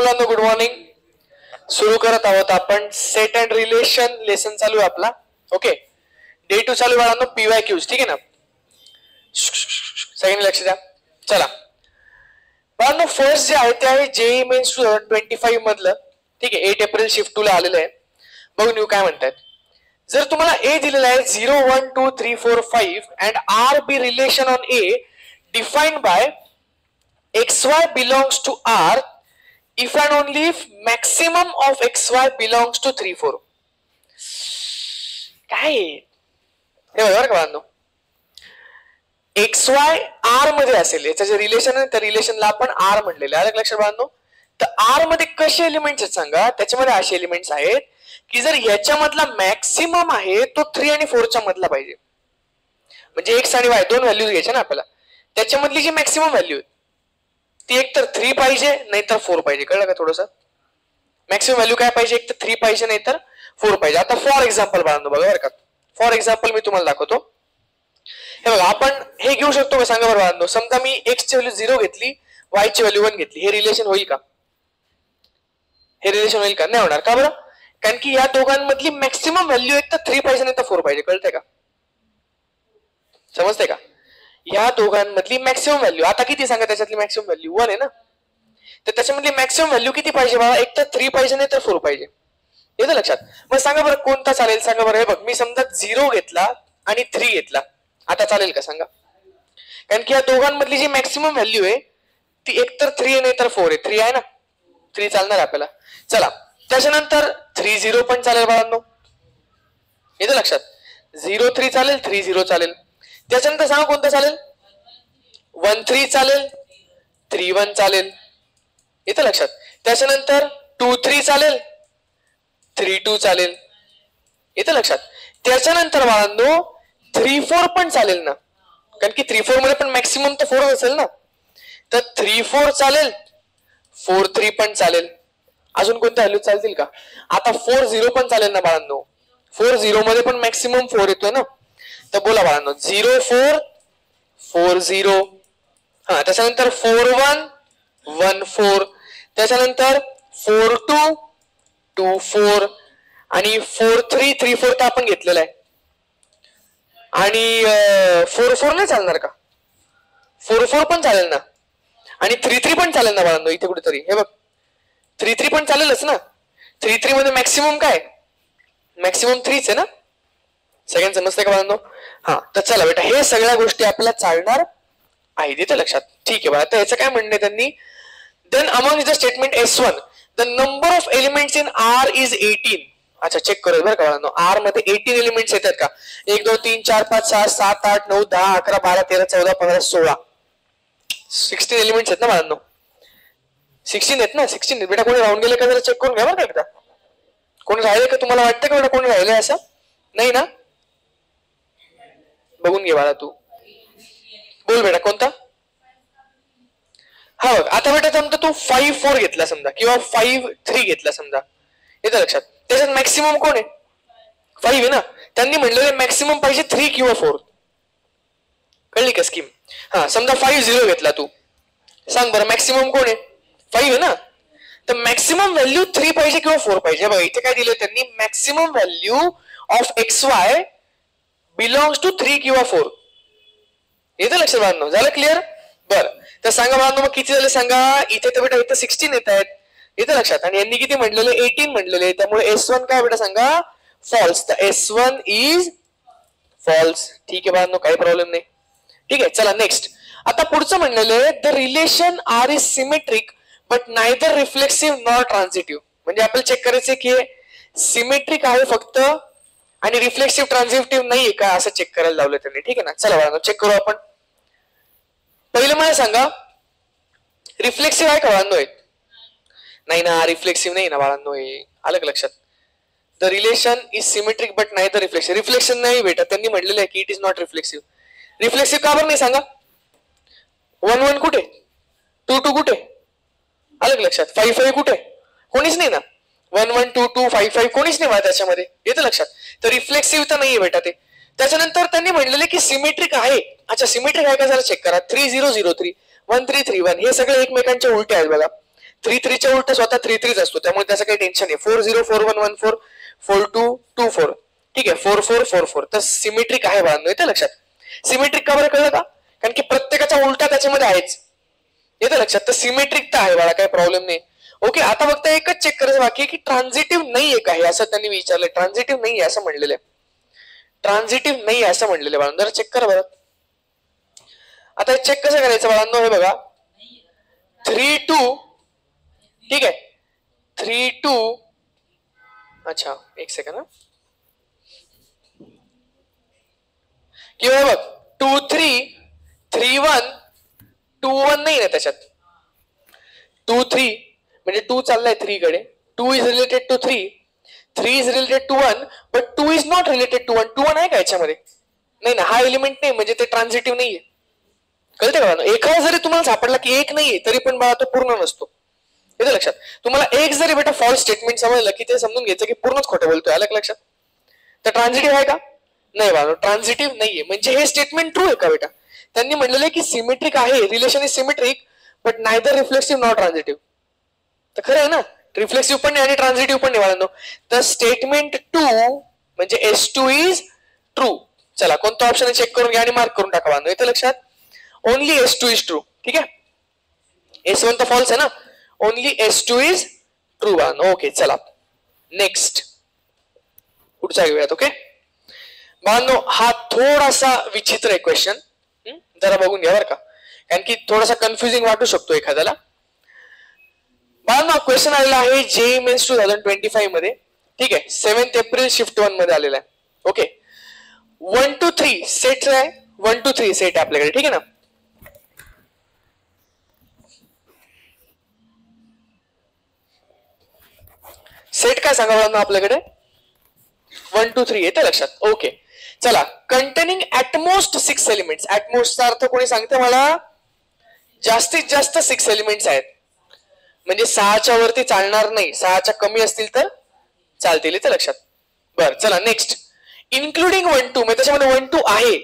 मुलांना good morning. सुरू करत आहोत आपण सेट अँड रिलेशन लेसन चालू आहे आपला. ओके, डे 2 चालू बाळांनो. PYQs ठीक आहे ना. सगळ्यांनी लक्ष द्या. चला बाळांनो, फर्स्ट जे आहे ते आहे JEE मेन्स 2025 मधलं. ठीक आहे, 8 एप्रिल शिफ्ट 2 ला आलेलं आहे. बघून येऊ काय म्हणतात. जर तुम्हाला A दिलेला आहे 0 1 2 3 4 5 and R be relation on A defined by XY belongs to R if and only if maximum of XY belongs to 3 4. काय हे बघा का बांधो, XY R मध्ये असेल, याचं जे रिलेशन आहे त्या रिलेशनला आपण R म्हणलेलं आहे. लक्षात बांधो. तर R मध्ये कसे एलिमेंट्स आहेत सांगा. त्याच्यामध्ये असे एलिमेंट्स आहेत की जर याच्यामधला मॅक्सिमम आहे तो 3 आणि 4 च्या मधला पाहिजे. म्हणजे X आणि Y दोन व्हॅल्यूज घ्यायच्या ना आपल्याला. त्याच्यामधली जी मॅक्सिमम व्हॅल्यू आहे ती एक तर 3 पाहिजे नाहीतर 4 पाहिजे. कळलं का थोडंसं. मॅक्सिमम व्हॅल्यू काय पाहिजे, एक तर 3 पाहिजे नाहीतर 4 पाहिजे. आता फॉर एक्झाम्पल बाळांनो बघा बरं का. फॉर एक्झाम्पल मी तुम्हाला दाखवतो. हे बघा, आपण हे घेऊ शकतो का सांगा बरं बाळांनो. समजा मी X ची व्हॅल्यू 0 घेतली, Y ची व्हॅल्यू 1 घेतली. हे रिलेशन होईल का? हे रिलेशन होईल का? नाही होणार. का बरं? कारण की या दोघांमधली मॅक्सिमम व्हॅल्यू एक तर 3 पाहिजे नाहीतर 4 पाहिजे. कळतंय का? समजतंय का? या दोघांमधली मॅक्सिमम व्हॅल्यू आता किती सांगा. त्याच्यातली मॅक्सिमम व्हॅल्यू 1 आहे ना. तर त्याच्यामधली मॅक्सिमम व्हॅल्यू किती पाहिजे बाबा, एक तर 3 पाहिजे नाही तर 4 पाहिजे. येतं लक्षात. मग सांगा बरं कोणता चालेल सांगा बरं. हे बघ, मी समजा 0 घेतला आणि 3 घेतला, आता चालेल का सांगा. कारण की या दोघांमधली जी मॅक्सिमम व्हॅल्यू आहे ती एक तर 3 नाही तर 4 आहे. 3 आहे ना, 3 चालणार आपल्याला. चला त्याच्यानंतर 3 0 पण चालेल बाळांनो. येतं लक्षात. 0 3 चालेल, 3 0 चालेल. त्याच्यानंतर सांगा कोणतं चालेल. 1 3 चालेल, 3 1 चालेल. येतं लक्षात. त्याच्यानंतर 2 3 चालेल, 3 2 चालेल. येतं लक्षात. त्याच्यानंतर बाळांनो 3 4 पण चालेल ना, कारण की 3 4 मध्ये पण मॅक्सिमम तर 4 असेल ना. तर 3 4 चालेल, 4 3 पण चालेल. अजून कोणत्या व्हॅल्यू चालतील का? आता 4 0 पण चालेल ना बाळांनो. 4 0 मध्ये पण मॅक्सिमम 4 येतोय ना. तर बोला बाळांनो 0 4 4 0. हा, त्याच्यानंतर 4 1 1 4. त्याच्यानंतर 4 2 2 4 आणि 4 3 3 4 तर आपण घेतलेला आहे. आणि 4 4 नाही चालणार का? 4 4 पण चालेल ना. आणि 3 3 पण चालेल ना बाळांनो. इथे कुठेतरी हे बघ 3 3 पण चालेलच ना. 3 3 मध्ये मॅक्सिमम काय, मॅक्सिमम 3च आहे ना. सेकंड समजतंय का बाळांनो. हा, तर चला बेटा हे सगळ्या गोष्टी आपल्याला चालणार आहे. इथे लक्षात. ठीक आहे बाळा. तर याचं काय म्हणणं आहे त्यांनी. Then among the statement S1 the number of elements in R is 18. अच्छा, चेक करूया बरं का बाळांनो. R मध्ये 18 एलिमेंट्स येतात का. 1 2 3 4 5 6 7 8 9 10 11 12 13 14 15 16 16 एलिमेंट्स आहेत ना बाळांनो. 16 आहेत ना. 16 बेटा. कोणी राहून गेले का जरा चेक करून घ्या बरं का एकदा. कोणी राहिले का? तुम्हाला वाटतं का बेटा कोणी राहिले असं? नाही ना. बघून घे बाळा तू. बोल बेटा कोणता. हा बघ, आता बेटा समजा तू 5 4 घेतला समजा किंवा 5 3 घेतला समजा. येतं लक्षात. त्याच्यात मॅक्सिमम कोण आहे, 5 आहे ना. त्यांनी म्हणलेलं मॅक्सिमम पाहिजे 3 किंवा 4. कळली का स्कीम. हा, समजा 5 0 घेतला तू. सांग बरं मॅक्सिमम कोण आहे, 5 आहे ना. तर मॅक्सिमम व्हॅल्यू 3 पाहिजे किंवा 4 पाहिजे. बघा इथे काय दिलं त्यांनी, maximum value of XY belongs to 3 किंवा 4. येतं लक्षात बाळांनो. झालं क्लिअर. बरं, तर सांगा बाळांनो मग किती झाले सांगा. इथे तर बेटा इथं 16 येत आहेत. येतं लक्षात. आणि यांनी किती म्हटलेले, 18 म्हटलेले. त्यामुळे S1 काय बेटा सांगा, फॉल्स. तर S1 इज फॉल्स. ठीक आहे बाळांनो, काही प्रॉब्लेम नाही. ठीक आहे. चला नेक्स्ट. आता पुढचं म्हणलेलं the relation R is symmetric but neither reflexive nor transitive. म्हणजे आपल्याला चेक करायचं की सिमेट्रिक आहे फक्त आणि रिफ्लेक्सिव्ह ट्रान्झिटिव्ह नाहीये का, असं चेक करायला लावलं त्यांनी. ठीक आहे ना. चला बाळांनो चेक करू आपण. पहिलं मला सांगा रिफ्लेक्सिव्ह आहे का बाळांनो. नाही ना, रिफ्लेक्सिव्ह नाही ना बाळांनो. आलं का लक्षात. The relation is symmetric but neither reflexive. Reflection नाही बेटा. त्यांनी म्हटलेलं आहे की it is not reflexive. Reflexive का बरं नाही सांगा. 1 1 कुठे, 2 2 कुठे. आलं का लक्षात. 5 5 कुठे, कोणीच नाही ना. 1 1 2 2 5 5 कोणीच नाही त्याच्यामध्ये. येतं लक्षात. तर रिफ्लेक्सिव्ह तर नाहीये बेटा ते. त्याच्यानंतर त्यांनी म्हणलेले की सिमेट्रिक आहे. अच्छा, सिमेट्रिक आहे का जरा चेक करा. 3 0 0 3 1 3 3 1 हे सगळे एकमेकांच्या उलटे आहेत बघा. 3-3च्या उलट स्वतः 3-3 असतो, त्यामुळे त्याचं काही टेन्शन नाही. 4-0, 4-1, 1-4, 4-2, 2-4. ठीक आहे, 4-4, 4-4. तर सिमेट्रिक आहे बाळांनो, येतं लक्षात. सिमेट्रिक का बरं कळलं का? कारण की प्रत्येकाचा उलटा त्याच्यामध्ये आहेच, येतं लक्षात. तर सिमेट्रिक तर आहे बाळा, काही प्रॉब्लेम नाही. ओके, आता फक्त एकच चेक करायचं बाकी आहे की ट्रान्झिटिव्ह नाहीये का हे, असं त्यांनी विचारलंय. ट्रान्झिटिव्ह नाहीये असं म्हणलेलं आहे, ट्रान्झिटिव्ह नाही असं म्हणलेलं बाळांनो. जरा चेक करा बरं. आता चेक कसं करायचं बाळांनो, हे बघा 3-2. ठीक आहे, 3-2. अच्छा एक सेकंड, किंवा बघ 2-3, 3-1, 2-1 नाही ना त्याच्यात. 2-3 म्हणजे 2 चाललाय 3 कडे. 2 is related to 3, 3 is related to 1, but 2 is not related to 1. 2-1 आहे का याच्यामध्ये? नाही ना, हा एलिमेंट नाही, म्हणजे ते ट्रान्झिटिव्ह नाहीये. कळते का? एखादा जरी तुम्हाला सापडला की एक नाहीये तरी पण बाळा तो पूर्ण नसतो, येतं लक्षात. तुम्हाला एक जरी बेटा फॉल्स स्टेटमेंट समजलं की ते समजून घ्यायचं की पूर्णच खोटं बोलतोय, आलं लक्षात. तर ट्रान्झिटिव्ह आहे का? नाही बाळा, ट्रान्झिटिव्ह नाहीये. म्हणजे हे स्टेटमेंट ट्रू आहे का बेटा? त्यांनी म्हणलेलं आहे की सिमेट्रिक आहे, relation is symmetric but neither reflexive not transitive. तर खरं आहे ना, रिफ्लेक्सिव्ह पण नाही आणि ट्रान्झिटिव्ह पण नाही बाळांनो. तर स्टेटमेंट 2 म्हणजे S2 इज ट्रू. चला कोणता ऑप्शन आहे चेक करून घ्या आणि मार्क करून टाका बाळांनो, येतं लक्षात. Only S2 is true. ठीक आहे, S1 तर फॉल्स आहे ना, ओनली S2 इज ट्रू बाळांनो. ओके चला नेक्स्ट पुढचा घेऊयात. ओके बाळांनो, हा थोडासा विचित्र आहे क्वेश्चन, जरा बघून घ्या बरं का, कारण की थोडासा कन्फ्युजिंग वाटू शकतो एखाद्याला. बाळांनो क्वेश्चन आलेला आहे JEE मेन्स 2025 मध्ये. ठीक आहे, 7 एप्रिल शिफ्ट 1 मध्ये आलेला आहे. ओके, 1 to 3 सेट आहे, 1 to 3 सेट आहे आपल्याकडे. ठीक आहे ना, सेट काय सांगा बाळांनो आपल्याकडे? 1 to 3 येते लक्षात. ओके चला, कंटेनिंग ऍटमोस्ट 6 एलिमेंट्स. ऍटमोस्टचा अर्थ कोणी सांगते मला? जास्तीत जास्त 6 एलिमेंट्स आहेत, म्हणजे 6च्या वरती चालणार नाही, 6च्या कमी असतील तर चालतील, येते लक्षात. बर चला नेक्स्ट, इन्क्लुडिंग 1-2, म्हणजे त्याच्यामध्ये 1-2 आहे,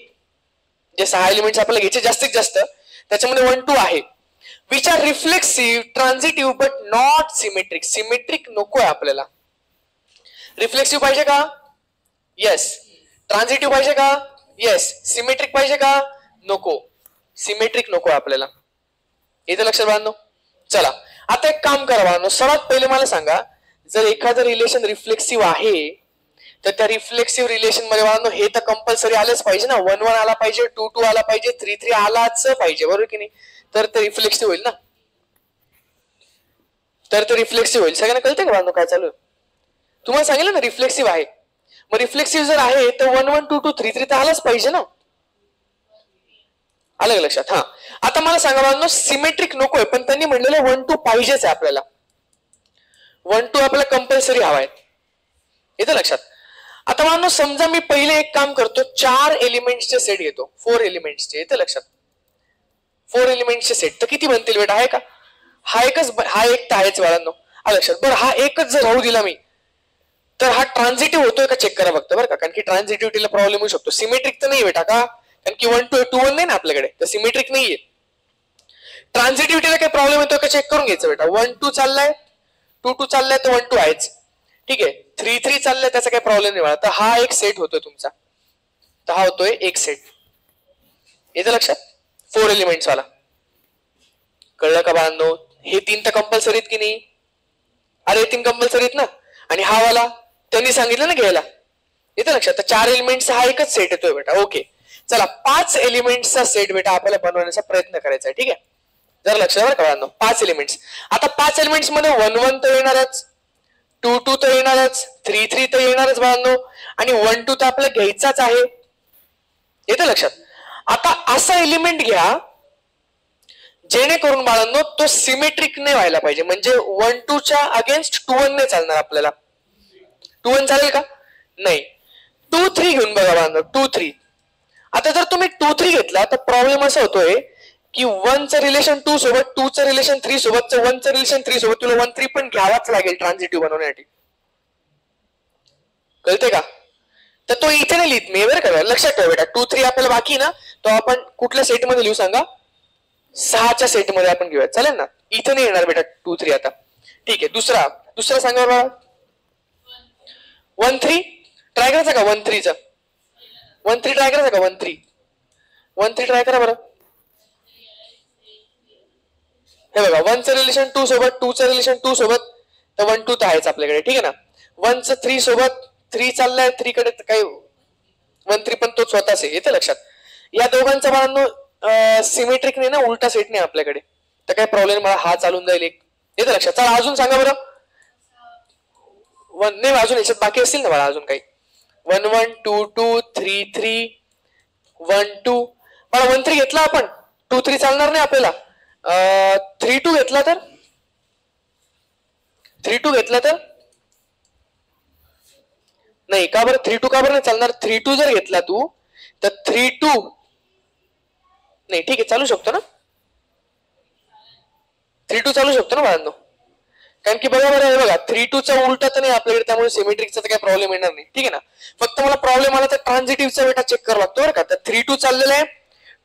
जे 6 एलिमेंट्स आपल्याला घ्यायचे जास्तीत जास्त त्याच्यामध्ये 1-2 आहे. Which are reflexive, transitive but not symmetric. Symmetric नको आहे आपल्याला. रिफ्लेक्सिव्ह पाहिजे का? येस. ट्रान्झिटिव्ह पाहिजे का? येस. सिमेट्रिक पाहिजे का? नको, सिमेट्रिक नको आपल्याला, येते लक्षात बाळांनो. चला आता एक काम करा बाळांनो, सर्वात पहिले मला सांगा, जर एखादं रिलेशन रिफ्लेक्सिव्ह आहे तर त्या रिफ्लेक्सिव्ह रिलेशन मध्ये बाळांनो हे तर कंपल्सरी आलंच पाहिजे ना. 1-1 आला पाहिजे, 2-2 आला पाहिजे, 3-3 आलाच पाहिजे, बरोबर की नाही? तर ते रिफ्लेक्सिव्ह होईल ना, तर ते रिफ्लेक्सिव्ह होईल. सगळ्यांना कळतंय का बाळांनो काय चालू आहे? तुम्हाला सांगितलं ना रिफ्लेक्सिव्ह आहे, मग रिफ्लेक्सिव्ह जर आहे तर 1-1, 2-2, 3-3 तर आलाच पाहिजे ना, आलं लक्षात. हा आता मला सांगा बाळांनो, सिमेट्रिक नकोय पण त्यांनी म्हणलेलं 1-2 पाहिजेच आहे आपल्याला. 1-2 आपल्याला कंपल्सरी हवा आहे, येतं लक्षात. आता बाळांनो समजा मी पहिले एक काम करतो, 4 एलिमेंट्सचे सेट घेतो, 4 एलिमेंट्सचे, येतं लक्षात. 4 एलिमेंट्सचे सेट तर किती बनतील बेटा? आहे का? हा एकच, हा एक तर आहेच बाळांनो, आलं लक्षात. बरं हा एकच जर राहू दिला मी तर हा ट्रान्झिटिव्ह होतोय का चेक करा फक्त बरं का, कारण की ट्रान्झिटिव्हिटीला प्रॉब्लेम होऊ शकतो. सिमेट्रिक तर नाही बेटा का, कारण की 1-2, 2-1 नाही ना आपल्याकडे, तर सिमेट्रिक नाहीये. ट्रान्झिटिव्हिटीला काही प्रॉब्लेम येतो का चेक करून घ्यायचं बेटा. 1-2 चाललाय, 2-2 चाललाय तर 1-2 आहेच. ठीक आहे, 3-3 चाललाय त्याचा काही प्रॉब्लेम नाही मला. तर हा एक सेट होतोय तुमचा, तर हा होतोय एक सेट, येतं लक्षात. 4 एलिमेंट्स वाला, कळलं का बाळांनो? हे 3 तर कंपल्सरी की नाही? अरे 3 कंपल्सरी ना, आणि हा वाला त्यांनी सांगितलं ना घ्यायला, येतं लक्षात. तर 4 एलिमेंट्सचा हा एकच सेट येतोय बेटा. ओके चला, 5 एलिमेंट्सचा सेट बेटा आपल्याला बनवण्याचा प्रयत्न करायचा आहे. ठीक आहे, जर लक्षात बरं का बाळांनो, 5 एलिमेंट्स. आता 5 एलिमेंट्स मध्ये 1-1 तर येणारच, 2-2 तर येणारच, 3-3 तर येणारच बाळांनो, आणि 1-2 तर आपल्याला घ्यायचाच आहे, येतं लक्षात. आता असा एलिमेंट घ्या जेणेकरून बाळांनो तो सिमेट्रिक नाही व्हायला पाहिजे, म्हणजे 1-2 च्या अगेन्स्ट 2-1 नाही चालणार आपल्याला. 2-1 चालेल का? नाही. 2-3 घेऊन बघा बाळांनो, 2-3. आता जर तुम्ही 2-3 घेतला तर प्रॉब्लेम असा होतोय की 1चं रिलेशन 2 सोबत, 2चं रिलेशन 3 सोबत, 1चं रिलेशन 3 सोबत, तुला 1-3 पण घ्यावाच लागेल ट्रान्झिटिव्ह बनवण्यासाठी, कळते का? तर तो इथे नाही लिहित मी बरं का, लक्षात ठेवा बेटा. 2-3 आपल्याला बाकी ना, तो आपण कुठल्या सेट मध्ये लिहू सांगा? 6च्या सेटमध्ये आपण घेऊया, चालेल ना? इथं नाही येणार बेटा 2 3 आता. ठीक आहे. दुसरा सांगा बघा. 1 3 ट्राय करायचा का? 1 3 चा 1 3 ट्राय करायचा का? 1 3 ट्राय करा बरं. हे बघा 1 चं रिलेशन 2 सोबत, 2 चं रिलेशन 2 सोबत, तर 1 2 तर आहेच आपल्याकडे. ठीक आहे ना? 1 चं 3 सोबत 3 चाललाय, 3 कडे काही 1 3 पण तो स्वतःच आहे. येतं लक्षात? या दोघांचा बाळांनो सिमेट्रिक नाही ना, उलटा सेट नाही आपल्याकडे, तर काय प्रॉब्लेम, मला हा चालून जाईल एक. येतं लक्षात? चला अजून सांगा बरं. 1 नाही, अजून याच्यात बाकी असतील ना बाळा अजून काही. 1 1 2 2 3 3 1 2. मला 1 3 घेतला आपण, 2 3 चालणार नाही आपल्याला. 3 2 घेतला तर 3 2 घेतला तर नाही का बरं? 3 2 का बरं नाही चालणार? 3 2 जर घेतला तू तर 3 2 नाही. ठीक आहे, चालू शकतो ना 3 2 चालू शकतो ना बाळांनो? कारण की बघा बरं, हे बघा 3 2 चा उलटा तर नाही आपल्याकडे, त्यामुळे सिमेट्रिकचा तर काही प्रॉब्लेम येणार नाही. ठीक आहे ना? फक्त मला प्रॉब्लेम आला तर ट्रान्झिटिव्हचा बेटा चेक करावा लागतो बरं का. तर 3 2 चाललेला आहे,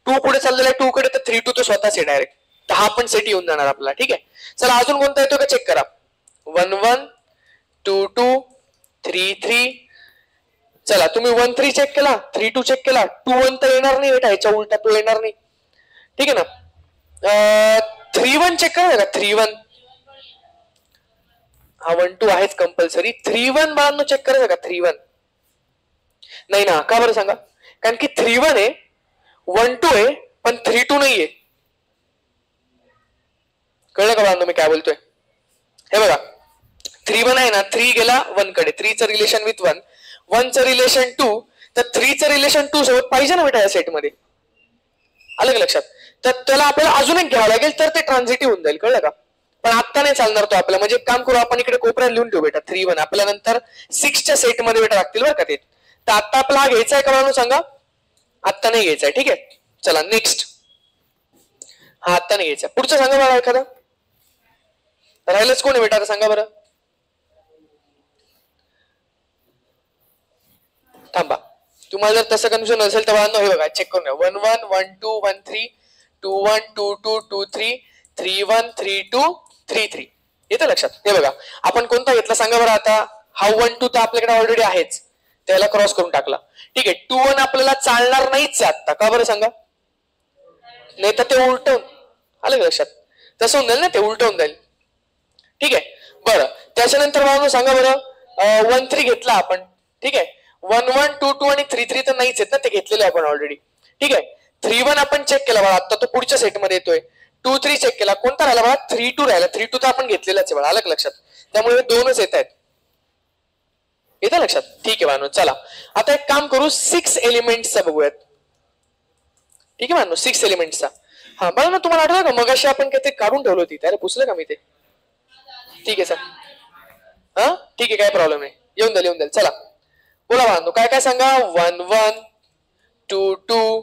2 पुढे चाललेला आहे 2 कडे, तर 3 2 तो स्वतःच आहे डायरेक्ट, तर हा पण सेट येऊन जाणार आपला. ठीक आहे. चला अजून कोणता येतो का चेक करा. 1 1 2 2 3 3. चला तुम्ही 1 3 चेक केला, 3 2 चेक केला, 2 1 तर येणार नाही बेटा, ह्याच्या उलटा तो येणार नाही. ठीक आहे ना? 3 1 चेक करा का? 3 1 हा 1 2 आहेच कंपल्सरी. 3 1 बाळांनो चेक करायचं का? 3 1 नाही ना, का बरं सांगा? कारण की 3 1 आहे, 1 2 आहे, पण 3 2 नाहीये. कळलं का बाळांनो मी काय बोलतोय? हे बघा 3 1 आहे ना, 3 गेला 1 कडे, 3 चं रिलेशन विथ 1, 1 चं रिलेशन 2, तर 3 चं रिलेशन 2 सोबत पाहिजे ना बेटा या सेटमध्ये. आलं का लक्षात? तर त्याला आपल्याला अजून एक घ्यावं लागेल, तर ते ट्रान्झिटिव्ह होऊन जाईल. कळलं का? पण आता नाही चालणार तो आपल्याला. म्हणजे काम करू आपण, इकडे कोपऱ्यात लिहून ठेवू बेटा 3 1. आपल्या नंतर 6च्या सेटमध्ये बेटा लागतील बरं का ते. तर आता आपला हा घ्यायचा आहे का म्हणून सांगा? आत्ता नाही घ्यायचा आहे. ठीक आहे, चला नेक्स्ट. हा आत्ता नाही घ्यायचा. पुढचं सांगा मला एखादा. राहिलंच कोण आहे बेटा, सांगा बरं. थांबा, तुम्हाला जर तसं कन्फ्युजन असेल तर बाळांनो हे बघा चेक करून घ्या. 1 1 1 2 1 3 2 1 2 2 2 3 3 1 3 2 3 3. येतं लक्षात? हे बघा आपण कोणता घेतला सांगा बरं आता. हा 1 2 तर आपल्याकडे ऑलरेडी आहेच, त्याला क्रॉस करून टाकला. ठीक आहे, 2 1 आपल्याला चालणार नाहीच आता, का बरं सांगा? नाही तर ते उलटवून आलं लक्षात? तसं होऊन जाईल ना, ते उलटवून जाईल. ठीक आहे, बरं त्याच्यानंतर मला सांगा बरं 1 3 घेतला आपण. ठीक आहे, 1 1 2 2 आणि 3 3 तर नाहीच आहेत ना, ते घेतलेले आपण ऑलरेडी. ठीक आहे, 3 1 आपण चेक केला बघा, आता तो पुढच्या सेटमध्ये येतोय. 2 3 चेक केला, कोणता राहिला बघा? 3 2 राहिला. 3 2 तर आपण घेतलेलाच आहे बघा, आलं लक्षात? त्यामुळे दोनच येत आहेत. येतं लक्षात? ठीक आहे बानो, चला आता एक काम करू, 6 एलिमेंट्सचा बघूयात. ठीक आहे बानो, 6 एलिमेंट्सचा. हा बघा ना, तुम्हाला आठवलं का मगाशी आपण काहीतरी काढून ठेवलं होती, त्याला पुसलं का मी ते? ठीक आहे सर. हा ठीक आहे, काय प्रॉब्लेम नाही, येऊन जाईल. चला बोला बांधू, काय काय सांगा. 1 1 2 2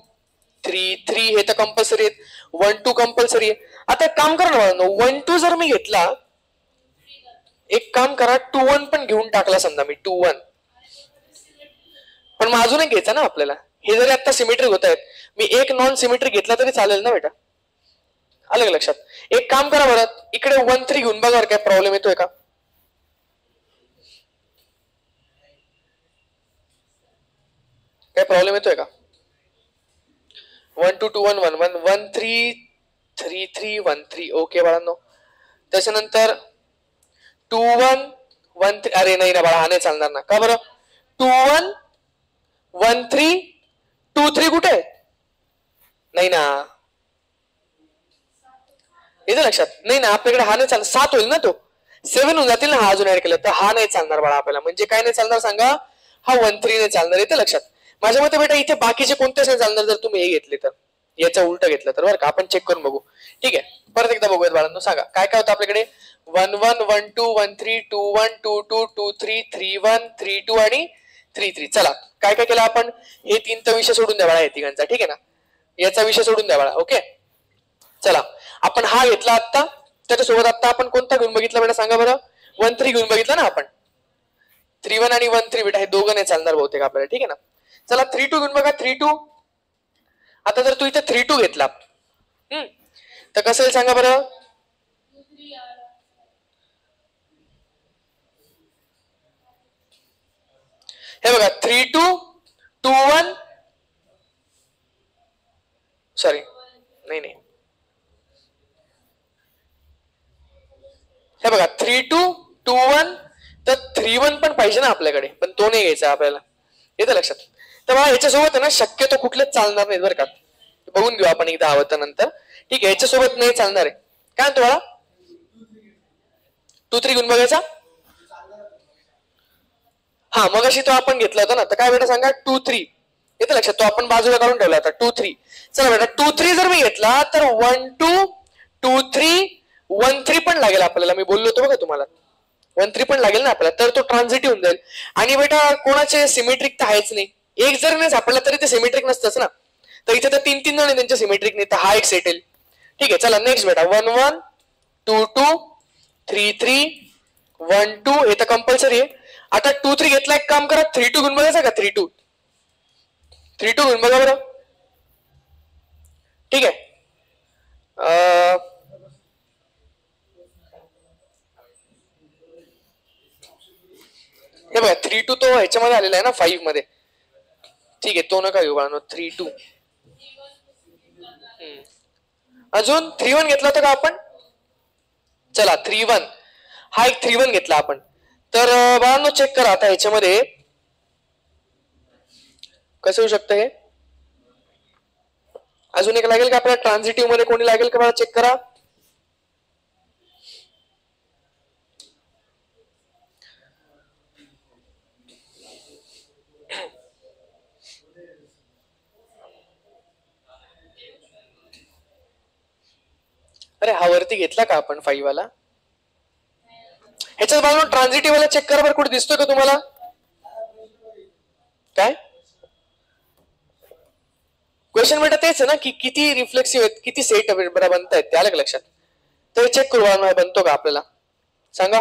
3 3 हे तर कंपल्सरी आहेत. 1 2 कंपल्सरी आहे. आता एक काम करा ना बांधू, 1 2 जर मी घेतला, एक काम करा 2 1 पण घेऊन टाकला समजा मी 2 1, पण मग अजून एक घ्यायचा ना आपल्याला. हे जरी आता सिमेट्रिक होत आहेत, मी एक नॉन सिमेट्रिक घेतला तरी चालेल ना बेटा? आलं लक्षात? एक काम करा बरं, इकडे 1 3 घेऊन बघा, काय प्रॉब्लेम येतोय का? काय प्रॉब्लेम येतोय का? 1 2 2 1 1 1 1 3 3 3 1 3. ओके बाळांनो, त्याच्यानंतर 2 1 1 3. अरे नाही ना बाळा, हा नाही चालणार ना, का बरं? 2 1 1 3 2 3 कुठे? नाही ना, येतं लक्षात? नाही ना, आपल्याकडे हा नाही चालणार. 7 होईल ना, तो 7 होऊन जातील ना हा अजून ऍड केलं तर. हा नाही चालणार बाळा आपल्याला. म्हणजे काय नाही चालणार सांगा? हा 1 3 नाही चालणार. येतं लक्षात? माझ्या मते बेटा इथे बाकीचे कोणतेच नाही चालणार जर तुम्ही हे घेतले तर, याचा उलट घेतलं तर बरं का. आपण चेक करून बघू. ठीक आहे, परत एकदा बघूयात बाळांनो. सांगा काय काय होतं आपल्याकडे. 1 1 1 2 1 3 2 1 2 2 2 3 3 1 3 2 आणि 3 3. चला काय काय केलं आपण. हे 3 तर विषय सोडून द्या बाळा, हे तिघांचा. ठीक आहे ना, याचा विषय सोडून द्या बाळा. ओके, चला आपण हा घेतला आता, त्याच्यासोबत आता आपण कोणता घेऊन बघितला बेटा सांगा बरं. 1 3 घेऊन बघितला ना आपण. 3 1 आणि 1 3 बेटा हे दोघं नाही चालणार बहुतेक आपल्याला. ठीक आहे ना, चला 3 2 घेऊन बघा. 3 2. आता जर तू इथे 3 2 घेतला, तर कसं येईल सांगा बरं. हे बघा 3 2 2 1 सॉरी नाही नाही हे बघा 3 2 2 1 तर 3 1 पण पाहिजे ना आपल्याकडे, पण तो नाही घ्यायचा आपल्याला. येतं लक्षात. तर बघा याच्यासोबत ना शक्यतो कुठलेच चालणार नाहीत बरं का, बघून घेऊ आपण एकदा हवं नंतर. ठीक आहे, याच्यासोबत नाही चालणार आहे. काय म्हणतो मला 2 3 घेऊन बघायचा. हा मग अशी तो आपण घेतला होता ना, तर काय बेटा सांगा 2 3 येतं लक्षात. तो आपण बाजूला काढून ठेवला होता 2 3. चला बेटा 2 3 जर मी घेतला तर 1 2 2 3 1 3 पण लागेल आपल्याला. मी बोललो होतो बघा तुम्हाला 1 3 पण लागेल ना आपल्याला, तर तो ट्रान्झिटिव्ह होऊन जाईल. आणि बेटा कोणाचे सिमेट्रिक तर आहेच नाही, एक जर नाही सापडला तरी ते सिमेट्रिक नसतंच ना. तर इथे तर 3 3 जण आहे त्यांचे सिमेट्रिक नाही, तर हा एक सेट येईल. ठीक आहे, चला नेक्स्ट बेटा 1 1 2 2 3 3 1 2 हे तर कंपल्सरी आहे. आता 2 3 घेतला, एक काम करा 3 2 घेऊन बघायचा का. 3 2 3 2 घेऊन बघा बरं. ठीक आहे, हे बघा 3 2 तो ह्याच्यामध्ये आलेला आहे ना 5 मध्ये. ठीक आहे, तो नका घेऊ बाळांनो 3 2. अजून 3 1 घेतला होता का आपण. चला 3 1 हा एक 3 1 घेतला आपण. तर बाळांनो चेक करा आता ह्याच्यामध्ये कसं होऊ शकतं हे. अजून एक लागेल का आपल्याला ट्रान्झिटिव्ह मध्ये, कोणी लागेल का मला चेक करा. अरे हा वरती घेतला का आपण 5 वाला. ह्याच्यात बाजूला ट्रान्झिटिव्ह वाला चेक करा बरं, कुठे दिसतोय का तुम्हाला. काय क्वेश्चन बेटा तेच आहे ना, की किती रिफ्लेक्सिव्ह आहेत, किती सेट बनतायत ते आलं लक्षात. तर चेक करू बनतो का आपल्याला सांगा.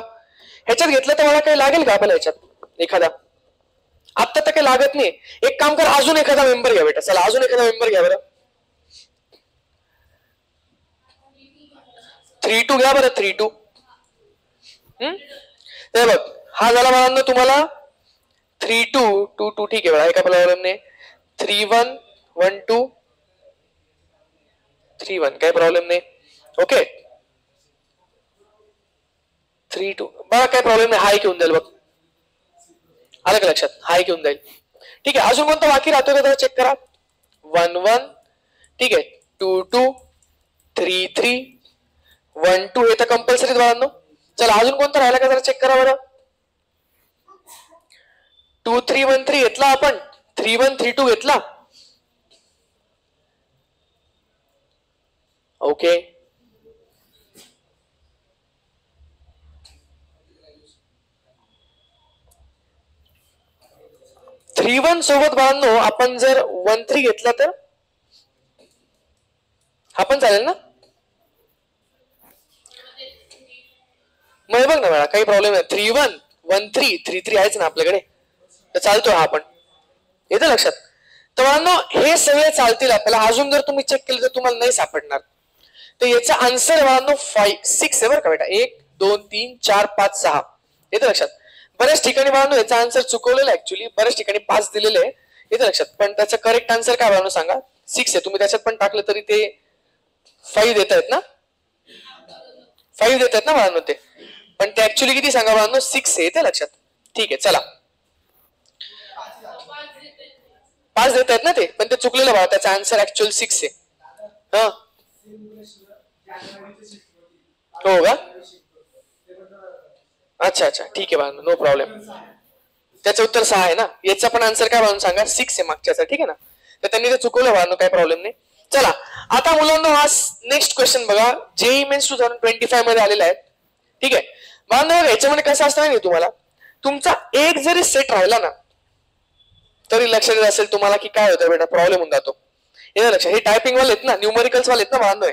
ह्याच्यात घेतलं तर मला काही लागेल का आपल्याला ह्याच्यात एखादा. आता तर काही लागत नाही. एक काम कर, अजून एखादा मेंबर घ्या बेटा. चला अजून एखादा मेंबर घ्या बरं. 3 2 घ्या बरं 3 2. हे बघ हा झाला मला तुम्हाला 3 2 2 2. ठीक आहे बघा, एका प्रॉब्लेम नाही. 3 1 1 2 3 1 काही प्रॉब्लेम नाही. ओके 3 2 बघा काही प्रॉब्लेम नाही. हाय घेऊन जाईल बघ, आलं का लक्षात. हाय घेऊन जाईल. ठीक आहे, अजून कोणता बाकी राहतोय का जरा चेक करा. 1 1 ठीक आहे 2 2 3 3 1 2 हे तर कंपल्सरी बाळांनो. चला अजून कोणता राहिला का जरा चेक करा बरं. 2 3 1 3 घेतला आपण. 3 1 3 2 घेतला. ओके 3 1 सोबत बाळांनो आपण जर 1 3 घेतला तर हा पण चालेल ना. मग बघ ना मॅडम काही प्रॉब्लेम नाही. 3 1 1 3 3 3 आहेच ना आपल्याकडे, तर चालतो हा पण. येतं लक्षात. तर बाळांनो हे सगळे चालतील आपल्याला. अजून जर तुम्ही चेक केलं तर तुम्हाला नाही सापडणार. तर याचा आन्सर बाळांनो 5 6 आहे बरं का बेटा. 1 2 3 4 5 6 येतं लक्षात. बऱ्याच ठिकाणी बाळांनो याचा आन्सर चुकवलेला ऍक्च्युली. बऱ्याच ठिकाणी 5 दिलेले आहे, येतं लक्षात. पण त्याचं करेक्ट आन्सर काय बाळांनो सांगा 6 आहे. तुम्ही त्याच्यात पण टाकलं तरी ते 5 देत आहेत ना. 5 देत आहेत ना बाळांनो ते, पण ते ऍक्च्युली किती सांगा बाळांनो 6 आहे, येतं लक्षात. ठीक आहे चला 5 देत आहेत ना ते, पण ते चुकलेलं बाळा. त्याचा आन्सर ऍक्च्युअल 6 आहे. हा हो का. अच्छा अच्छा ठीक आहे बाळांनो, नो प्रॉब्लेम. त्याचं उत्तर 6 आहे ना. याचा पण आन्सर काय बाळांनो सांगा 6 आहे मागच्याचा. ठीक आहे ना. तर त्यांनी ते चुकवलं बाळांनो, काही प्रॉब्लेम नाही. चला आता मुलांना हा नेक्स्ट क्वेश्चन बघा. जेईई मेन्स 2025 मध्ये आलेला आहे. ठीक आहे बाळांनो, याच्यामध्ये कसं असतं नाही तुम्हाला, तुमचा एक जरी सेट राहिला ना तरी लक्षात येत असेल तुम्हाला की काय होतं बेटा, प्रॉब्लेम होऊन जातो. येतं लक्षात. हे टायपिंग वाले आहेत ना, न्यूमरिकल्स वाले आहेत ना बाळांनो,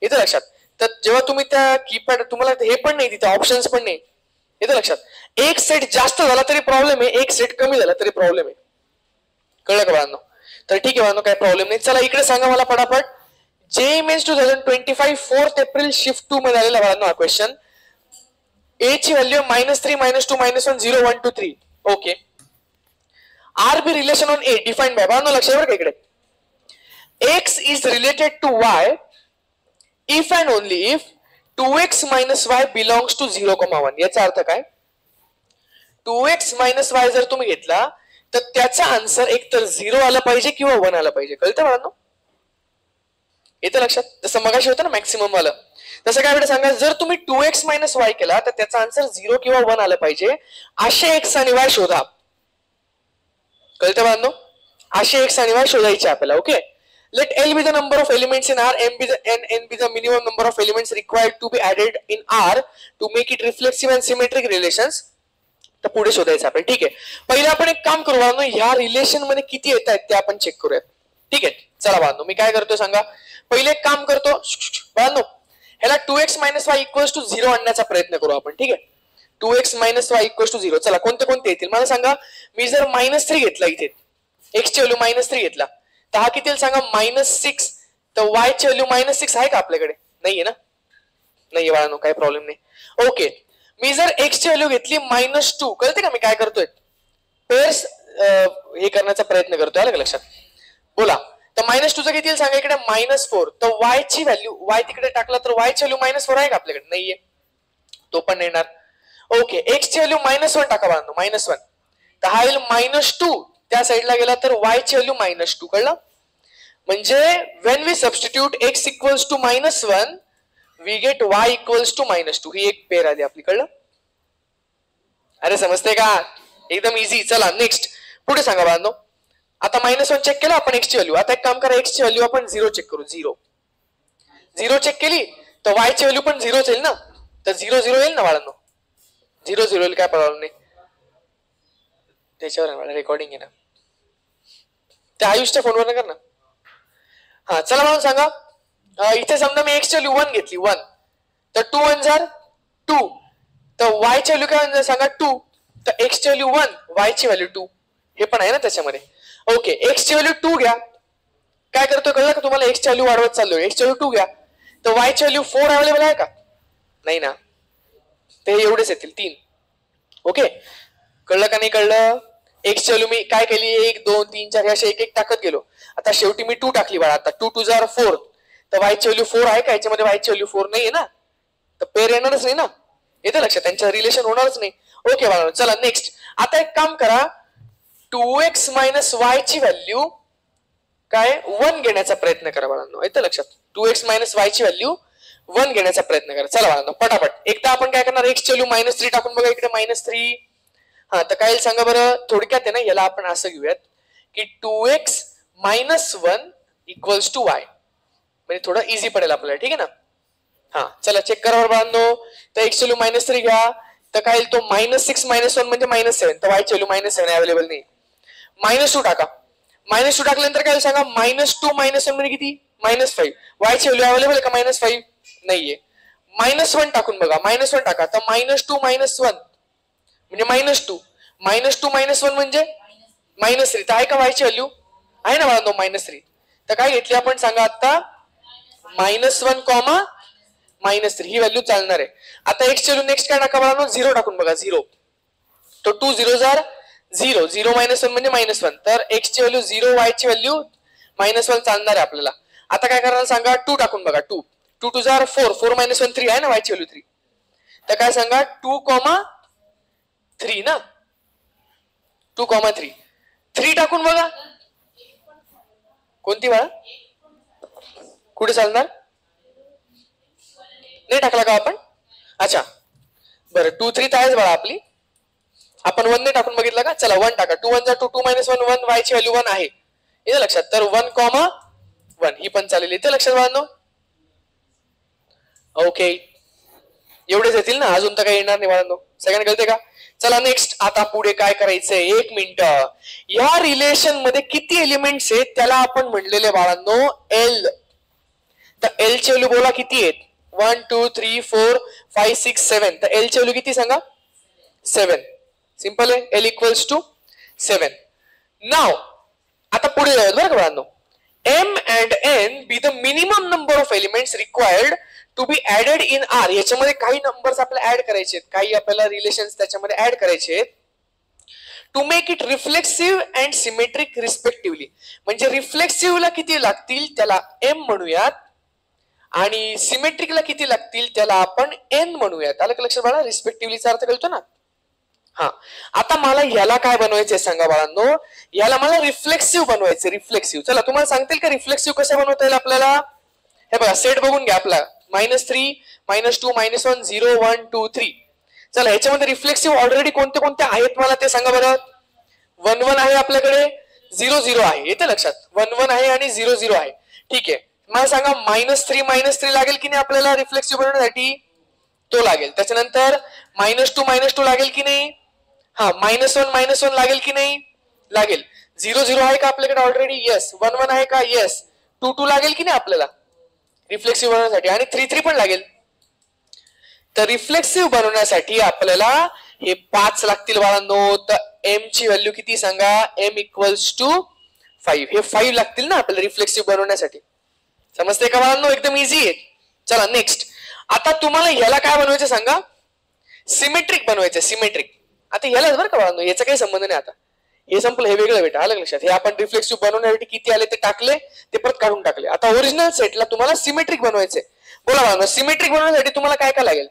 येतं लक्षात. तर जेव्हा तुम्ही त्या कीपॅड, तुम्हाला हे पण नाही तिथे ऑप्शन्स पण नाही, येतं लक्षात. एक सेट जास्त झाला तरी प्रॉब्लेम आहे, एक सेट कमी झाला तरी प्रॉब्लेम आहे. कळलं का बाळांनो. तर ठीक आहे बाळांनो, काही प्रॉब्लेम नाही. चला इकडे सांगा मला पटापट, JEE मेन्स 2025 4 एप्रिल शिफ्ट 2 मध्ये आलेला बाळांनो हा क्वेश्चन. ए ची value -3 -2 -1 0 1 2 3. Okay. RB relation on A defined bye बाळांनो लक्षात बरं का इकडे. X is related to Y if and only if 2x minus y belongs to 0,1. याचा अर्थ काय? 2x minus y जर तुम्ही घेतला तर त्याचा आन्सर एक तर 0 आला पाहिजे किंवा 1 आला पाहिजे. कळतं बाळांनो? येतं लक्षात? जसं मगाशी होतं ना मॅक्सिमम वाला, तसं काय सांगा, जर तुम्ही 2x minus y केला तर त्याचा आन्सर 0 किंवा 1 आलं पाहिजे. असे x आणि y शोधा. कळतं बाळांनो? असे x आणि y शोधायचे आपल्याला. Okay. Let L be the number of elements in R, M be the N be the minimum number of elements required to be added in R to make it reflexive and symmetric relations. तर पुढे शोधायचं आपण. ठीक आहे. पहिले आपण एक काम करू बाळांनो, ह्या रिलेशन मध्ये किती येत आहेत ते आपण चेक करूया. ठीक आहे. चला बाळांनो, मी काय करतो सांगा. पहिले एक काम करतो बाळांनो, ह्याला 2x minus y equals to 0 आणण्याचा प्रयत्न करू आपण. ठीक आहे. 2x minus y equals to 0. चला कोणते कोणते येतील मला सांगा. मी जर -3 घेतला इथे, x ची व्हॅल्यू -3 घेतला तर हा किती सांगा -6. तर y ची व्हॅल्यू -6 आहे का आपल्याकडे? नाहीये ना? नाहीये बाळांनो, काही प्रॉब्लेम नाही. ओके. मी जर x ची व्हॅल्यू घेतली -2, कळते का मी काय करतोय? पेअर्स हे करण्याचा प्रयत्न करतोय. आलं का लक्षात? बोला. तर -2 चं किती सांगा इकडे -4. तर y ची व्हॅल्यू, y तिकडे टाकला तर y ची व्हॅल्यू -4 आहे का आपल्याकडे? नाहीये, तो पण नाही येणार. ओके. x ची व्हॅल्यू -1 टाका बाळांनो, -1. तर हा येईल -2. त्या साईडला गेला तर y ची व्हॅल्यू -2. कळलं? म्हणजे when we substitute x equals to -1 we get y equals to -2. ही एक पेअर आली आपली. कळलं? अरे समजते का? एकदम इझी. चला नेक्स्ट पुढे सांगा बाळांनो. आता -1 चेक केला आपण x ची व्हॅल्यू. आता एक काम करा, x ची व्हॅल्यू आपण 0 चेक करू. 0 चेक केली तर y ची व्हॅल्यू पण 0 येईल ना. तर 0 0 येईल ना बाळांनो. 0 0 येईल, काय प्रॉब्लेम नाही. त्याच्यावर मला रेकॉर्डिंग आहे ना, त्या आयुषच्या फोनवर कर ना. हा चला मला सांगा, इथे समजा मी x ची व्हॅल्यू 1 घेतली, 1. तर 2 1 जार 2. तर y ची व्हॅल्यू काय म्हणजे सांगा 2. तर x ची व्हॅल्यू 1, y ची व्हॅल्यू 2. हे पण आहे ना त्याच्यामध्ये. ओके. x ची व्हॅल्यू 2 घ्या. काय करतोय कळलं का तुम्हाला? x ची व्हॅल्यू वाढवत चाललोय. x ची व्हॅल्यू 2 घ्या. तर y ची व्हॅल्यू 4 अवेलेबल आहे का? नाही ना. ते एवढेच येतील 3. ओके. कळलं का नाही कळलं? x ची व्हॅल्यू मी काय केली, 1 2 3 4 असे एक एक टाकत गेलो. आता शेवटी मी 2 टाकली बाळा. आता 2 2 जार 4. तर y ची व्हॅल्यू 4 आहे का? याच्यामध्ये y ची व्हॅल्यू 4 नाहीये ना. तर पेअर येणारच नाही ना. येतं लक्षात? त्यांचं रिलेशन होणारच नाही. ओके बाळा. चला नेक्स्ट. आता एक काम करा, 2x minus y ची व्हॅल्यू काय 1 घेण्याचा प्रयत्न करा बाळांनो. येतं लक्षात? 2x minus y ची व्हॅल्यू 1 घेण्याचा प्रयत्न करा. चला बाळांनो पटापट. एकदा आपण काय करणार, x ची व्हॅल्यू -3 टाकून बघा इकडे -3. हा तर काय सांगा बरं. थोडक्यात आहे ना, याला आपण असं घेऊयात की 2x minus 1 equals to y. म्हणजे थोडं इझी पडेल आपल्याला. ठीक आहे ना? हा चला चेक करा बाळांनो. तर x ची व्हॅल्यू -3 घ्या. तर काय येईल तो -6 -1 म्हणजे -7. तर y ची व्हॅल्यू -7 अवेलेबल नाही. -2 टाका. -2 टाकल्यानंतर काय सांगा, -2 -1 म्हणजे किती? -5. y ची व्हॅल्यू अवेलेबल आहे का? -5 नाहीये. -1 टाकून बघा. -1 टाका. तर -2 -1 म्हणजे -2. -2 -1 म्हणजे -3. तर आहे का y ची व्हॅल्यू? आहे ना बाळांनो -3. तर काय घेतली आपण सांगा आता, -1, -3 ही व्हॅल्यू चालणार आहे. आता x ची व्हॅल्यू नेक्स्ट काय टाका बाळांनो, 0 टाकून बघा. 0. तो 2 0 जार 0. 0 -1 म्हणजे -1. तर x ची व्हॅल्यू 0, y ची व्हॅल्यू -1 चालणार आहे आपल्याला. आता काय करणार सांगा, 2 टाकून बघा. 2 2 2 जार 4. 4 -1 3 आहे ना, y ची व्हॅल्यू 3. तर काय सांगा 2, 3 ना. 2, 3. 3 टाकून बघा. कोणती बाळा? कुठे चालणार? नाही टाकला का आपण? अच्छा बरं. 2 3 तर आहेच बाळा आपली. आपण 1 ने टाकून बघितलं का? चला 1 टाका. 2 1 जार 2, 2 -1 1. y ची व्हॅल्यू 1 आहे. येतं लक्षात? तर 1, 1 ही पण चालेल. येतं लक्षात बाळांनो? ओके. एवढेच येतील ना, अजून तर काही येणार नाही बाळांनो. सगळ्यांना कळते का? चला नेक्स्ट. आता पुढे काय करायचंय, 1 मिनिट. या रिलेशन मध्ये किती एलिमेंट्स आहेत त्याला आपण म्हणलेले बाळांनो L. तर L ची व्हॅल्यू बोला किती आहेत? 1 2 3 4 5 6 7. तर L ची व्हॅल्यू किती सांगा? 7. सिंपल आहे. L equals to 7. नाव आता पुढे जाऊयात बरं का बाळांनो. M and N be the minimum number of elements required to be added in R. याच्यामध्ये काही नंबर्स आपल्याला ऍड करायचे आहेत, काही आपल्याला रिलेशन्स त्याच्यामध्ये ऍड करायचे आहेत to make it reflexive and symmetric respectively. म्हणजे रिफ्लेक्सिव्हला किती लागतील त्याला M म्हणूयात आणि सिमेट्रिकला किती लागतील त्याला आपण N म्हणूयात. आलं का लक्षात बाळा? रिस्पेक्टिव्हलीचा अर्थ कळतो ना? हा, आता मला याला काय बनवायचंय सांगा बाळांनो. याला मला रिफ्लेक्सिव्ह बनवायचं. रिफ्लेक्सिव्ह, चला तुम्हाला सांगतील का रिफ्लेक्सिव्ह कसं बनवता येईल आपल्याला? हे बघा, सेट बघून घ्या आपला -3, -2, -1, 0, 1, 2, 3. चला ह्याच्यामध्ये रिफ्लेक्सिव्ह ऑलरेडी कोणते कोणते आहेत मला ते सांगा बरं. 1 1 आहे आपल्याकडे, 0 0 आहे. येते लक्षात? 1 1 आहे आणि 0 0 आहे. ठीक आहे, मला सांगा -3 लागेल की नाही आपल्याला रिफ्लेक्सिव्ह बनवण्यासाठी? तो लागेल. त्याच्यानंतर -2 लागेल की नाही? हा, -1 लागेल की नाही? लागेल. 0 0 आहे का आपल्याकडे ऑलरेडी? येस. 1 1 आहे का? येस. 2 2 लागेल की नाही आपल्याला रिफ्लेक्सिव्ह बनवण्यासाठी? आणि 3 3 पण लागेल. तर रिफ्लेक्सिव्ह बनवण्यासाठी आपल्याला हे 5 लागतील बाळांनो. तर M ची व्हॅल्यू किती सांगा? M = 5. हे 5 लागतील ना आपल्याला रिफ्लेक्सिव्ह बनवण्यासाठी. समजते का बाळांनो? एकदम इझी आहे. चला नेक्स्ट. आता तुम्हाला याला काय बनवायचं सांगा? सिमेट्रिक बनवायचं. सिमेट्रिक. आता यालाच बरं का बाळांनो, याचा काही संबंध नाही. आता हे संपलं, हे वेगळं बेटा. आलं लक्षात? हे आपण रिफ्लेक्सिव्ह बनवण्यासाठी किती आले ते टाकले, ते परत काढून टाकले. आता ओरिजिनल सेटला तुम्हाला सिमेट्रिक बनवायचंय. बोला बाळांनो, सिमेट्रिक बनवण्यासाठी तुम्हाला काय काय लागेल?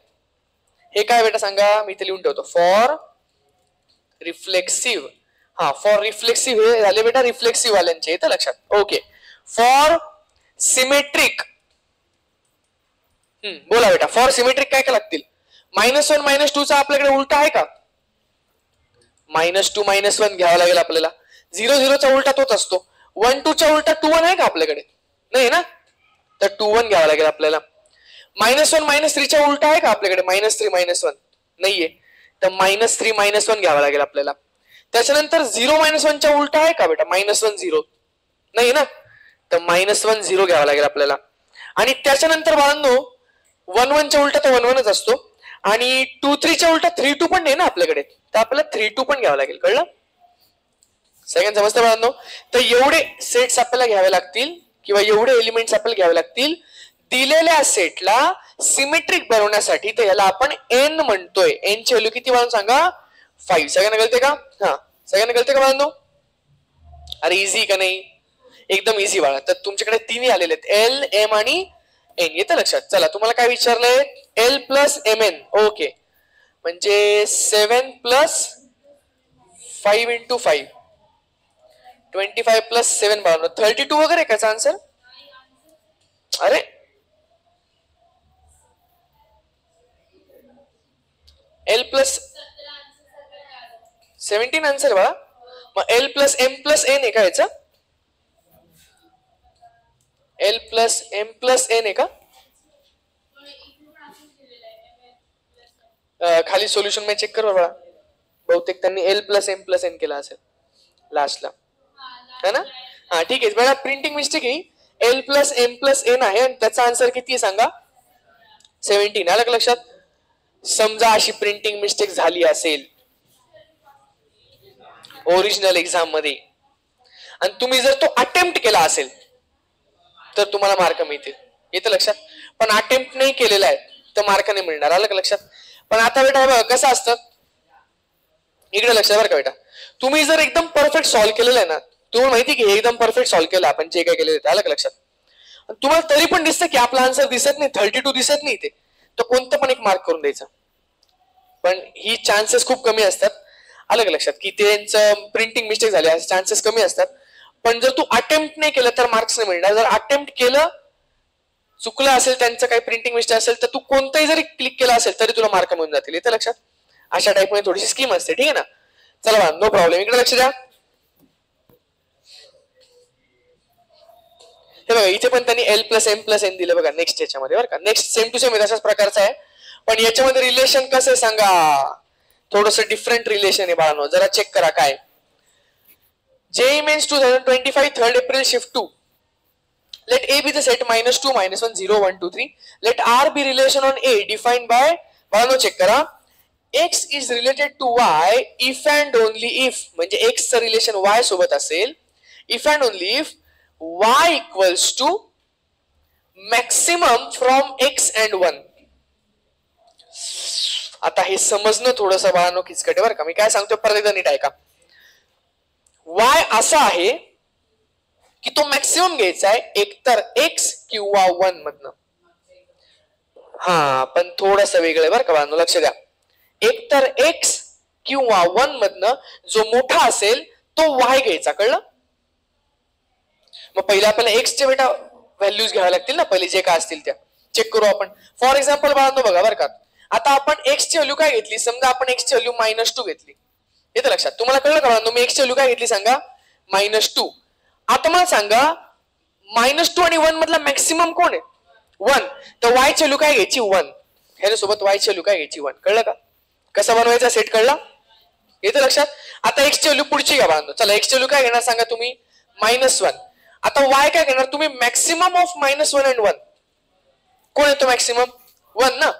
हे काय बेटा सांगा? मी इथे लिहून ठेवतो. For reflexive. हा, फॉर रिफ्लेक्सिव्ह हे झाले बेटा रिफ्लेक्सिव्ह वाल्यांचे. येतं लक्षात? ओके. For symmetric. बोला बेटा, फॉर सिमेट्रिक काय काय लागतील? -1 -2 चा आपल्याकडे उलटा आहे का? -2 -1 घ्यावा लागेल आपल्याला. 0 0 चा उलटा तोच असतो. 1 2 चा उलटा 2 1 आहे का आपल्याकडे? नाही ना? तर 2 1 घ्यावा लागेल आपल्याला. -1 -3 चा उलटा आहे का आपल्याकडे? -3 -1 नाहीये. तर -3 -1 घ्यावा लागेल आपल्याला. त्याच्यानंतर 0 -1 चा उलटा आहे का बेटा? -1 0 नाही ना? तर -1 0 घ्यावा लागेल आपल्याला. आणि त्याच्यानंतर बाळांनो 1 1 चा उलटा तर 1 1च असतो. आणि 2 3 चा उलटा 3 2 पण नाही ना आपल्याकडे? तर आपल्याला 3 2 पण घ्यावं लागेल. कळलं? सेकंड समजतं बाळांनो? तर एवढे सेट्स आपल्याला घ्यावे लागतील किंवा एवढे एलिमेंट्स आपल्याला घ्यावे लागतील दिलेल्या सेटला सिमेट्रिक बनवण्यासाठी. तर याला आपण N म्हणतोय. N ची व्हॅल्यू किती बाळांनो सांगा? 5. सगळ्यांना कळते का? हा, सगळ्यांना कळते का बाळांनो? अरे इझी का नाही? एकदम इझी बाळा. तर तुमच्याकडे तिन्ही आलेले आहेत, L M आणि N. येतं लक्षात? चला तुम्हाला काय विचारलंय? L + MN. ओके, म्हणजे 7 + 5 × 5 25 + 7 बाळांनो 32 वगैरे का आन्सर? अरे L + 17 आन्सर बाळा. मग L + M + N आहे का याचा? L + M + N आहे का? खाली सोल्युशन मध्ये चेक कर बाळा. बहुतेक त्यांनी L + M + N केला असेल लास्टला, है ना? हा ठीक आहे बेटा, प्रिंटिंग मिस्टेक आहे. L + M + N आहे आणि त्याचा आन्सर किती आहे सांगा? 17. आलं का लक्षात? समजा अशी प्रिंटिंग मिस्टेक झाली असेल ओरिजिनल एक्झाम मध्ये आणि तुम्ही जर तो अटेम्प्ट केला असेल तर तुम्हाला मार्क मिळतील. येतं लक्षात? पण अटेम्प्ट नाही केलेला आहे तर मार्क नाही मिळणार. आलं का लक्षात? पण आता बेटा बघा कसं असतं, इकडे लक्षात बरं का बेटा. तुम्ही जर एकदम परफेक्ट सॉल्व्ह केलेलं आहे ना, तुम्हाला माहिती की एकदम परफेक्ट सॉल्व्ह केलं आपण जे काय केलेलं. आलं का लक्षात? तुम्हाला तरी पण दिसतं की आपला आन्सर दिसत नाही, 32 दिसत नाही, ते तर कोणतं पण एक मार्क करून द्यायचं. पण ही चान्सेस खूप कमी असतात. आलं का लक्षात? की त्यांचं प्रिंटिंग मिस्टेक झाले चान्सेस कमी असतात. पण जर तू अटेम्प्ट नाही केलं तर मार्क्स नाही मिळणार. जर अटेम्प्ट केलं, चुकलं असेल त्यांचं काही प्रिंटिंग मिस्टेक असेल तर तू कोणताही जरी क्लिक केला असेल तरी तुला मार्क मिळून जातील. येतं लक्षात? अशा टाइप मध्ये थोडीशी स्कीम असते. ठीक आहे ना? चला बा, नो प्रॉब्लेम. इकडे लक्ष द्या. हे बघा इथे पण त्यांनी L + M + N दिलं बघा नेक्स्ट याच्यामध्ये बरं का. नेक्स्ट सेम टू सेम तशाच प्रकारचा आहे, पण याच्यामध्ये रिलेशन कसं आहे सांगा? थोडंसं डिफरंट रिलेशन आहे बाळांनो. जरा चेक करा काय. JEE Mains 2025 3rd April shift 2. Let A be the set -2 -1 0 1 2 3. Let R be relation on A defined by बाळांनो चेक करा. X is related to Y if and only if, म्हणजे X चं relation Y सोबत असेल if and only if y equals to maximum from x and 1. आता हे समजणं थोडंसं बाळांनो किचकट आहे बरं का. मी काय सांगतो परत एकदा नीट ऐका. y असा आहे की तो मॅक्सिमम घ्यायचा आहे एकतर x किंवा 1 मधनं. हा पण थोडस वेगळं आहे बरं का बाळांनो, लक्ष द्या. एकतर x किंवा 1 मधनं जो मोठा असेल तो y घ्यायचा, कळलं. मग पहिले आपल्याला x चे बेटा व्हॅल्यूज घ्याव्या लागतील ना, पहिले जे काय असतील त्या चेक करू आपण. फॉर एक्झाम्पल बाळांनो बघा बरं का, आता आपण x ची व्हॅल्यू काय घेतली, समजा आपण x ची व्हॅल्यू -2 घेतली. येतं लक्षात, तुम्हाला कळलं का बाळांनो मी x ची व्हॅल्यू काय घेतली सांगा, -2. आता मला सांगा -2 आणि 1 मधला मॅक्सिमम कोण आहे, 1. तर y ची व्हॅल्यू काय घ्यायची 1, ह्याच्या सोबत y ची व्हॅल्यू काय घ्यायची 1. कळलं का, कसा बनवायचा सेट, कळला. येतं लक्षात. आता x ची व्हॅल्यू पुढची घ्या बाळांनो. चला x ची व्हॅल्यू काय घेणार सांगा तुम्ही, -1. आता y काय घेणार तुम्ही, मॅक्सिमम ऑफ -1 अँड 1. कोण येतो मॅक्सिमम, 1 ना.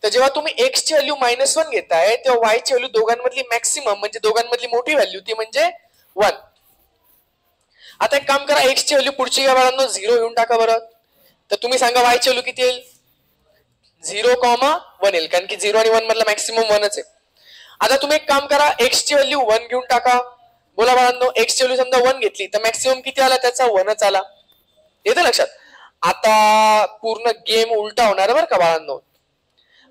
तर जेव्हा तुम्ही x ची व्हॅल्यू -1 घेताय तेव्हा y ची व्हॅल्यू दोघांमधली मॅक्सिमम म्हणजे दोघांमधली मोठी व्हॅल्यू ती म्हणजे 1. आता एक काम करा, x ची व्हॅल्यू पुढची घ्या बाळांनो, 0 घेऊन टाका बरं. तर तुम्ही सांगा y ची व्हॅल्यू किती येईल, 0,1 येईल, कारण की 0 आणि 1 मधला मॅक्सिमम 1च आहे. आता तुम्ही एक काम करा, x ची व्हॅल्यू 1 घेऊन टाका. बोला बाळांनो, x ची व्हॅल्यू समजा 1 घेतली तर मॅक्सिमम किती आला त्याचा, 1च आला. येतं लक्षात. आता पूर्ण गेम उलटा होणार बरं का बाळांनो.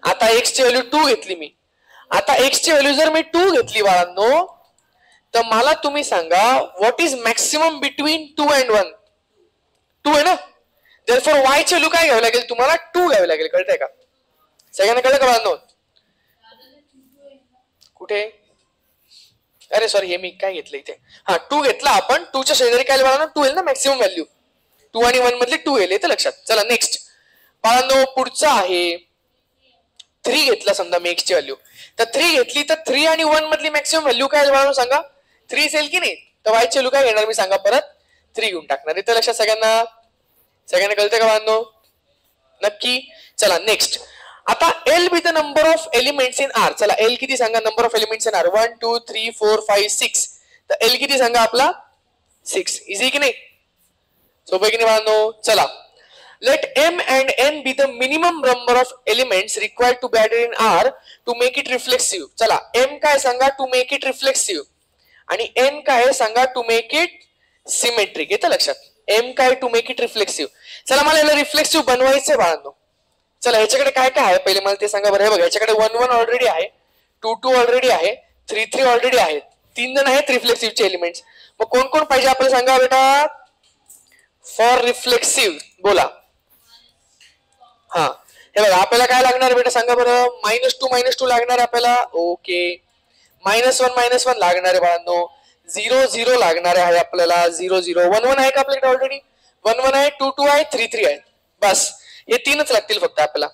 आता x ची व्हॅल्यू 2 घेतली मी. आता x ची व्हॅल्यू जर मी 2 घेतली बाळांनो, तर मला तुम्ही सांगा what is maximum between 2 and 1. 2 आहे ना. देअरफॉर y ची व्हॅल्यू काय घ्यावी लागेल तुम्हाला, 2 घ्यावी लागेल. कळतंय का, सगळ्यांना कळलं का बाळांनो. कुठे, अरे सॉरी हे मी काय घेतलं इथे, हा 2 घेतला आपण. 2 च्या शेजारी काय बाळांनो 2 येईल ना मॅक्सिमम व्हॅल्यू. 2 आणि 1 मधली 2 येईल. येतं लक्षात. चला नेक्स्ट बाळांनो, पुढचा आहे 3 घेतला समजा मी x ची व्हॅल्यू. तर 3 घेतली तर 3 आणि 1 मधली मॅक्सिमम व्हॅल्यू काय बाळांनो सांगा, 3 येईल की नाही. तर y ची व्हॅल्यू काय घेणार मी सांगा, परत 3 घेऊन टाकणार. येतं लक्षात सगळ्यांना, सगळ्यांना कळतंय का बाळांनो, नक्की. चला नेक्स्ट. आता L B the number of elements in R. चला L किती सांगा, number of elements in R 1 2 3 4 5 6. तर L किती सांगा आपला 6. इझी की नाही, सोपं की नाही बाळांनो. चला, let m and n be the minimum number of elements required to be added in R to make it reflexive. चला m काय सांगा, to make it reflexive, आणि n काय सांगा, to make it symmetric. येतं लक्षात. m काय, to make it reflexive. चला मला याला रिफ्लेक्सिव्ह बनवायचंय बाळांनो. चला ह्याच्याकडे काय काय आहे पहिले मला ते सांगा बरं. हे बघा ह्याच्याकडे 1 1 ऑलरेडी आहे, 2 2 ऑलरेडी आहे, 3 3 ऑलरेडी आहे. 3 जण आहेत रिफ्लेक्सिव्हचे एलिमेंट्स. मग कोण कोण पाहिजे आपल्याला सांगा बेटा, फॉर रिफ्लेक्सिव्ह बोला. हा हे बघा आपल्याला काय लागणार बेटा सांगा बरं, -2 लागणार आपल्याला. ओके, -1 1 लागणार आहे बाळांनो. 0 0 लागणार आहे आपल्याला. 0 0 1 1 आहे का आपल्याकडे ऑलरेडी, 1 1 आहे, 2 2 आहे, 3 3 आहे. बस हे 3च लागतील फक्त आपल्याला.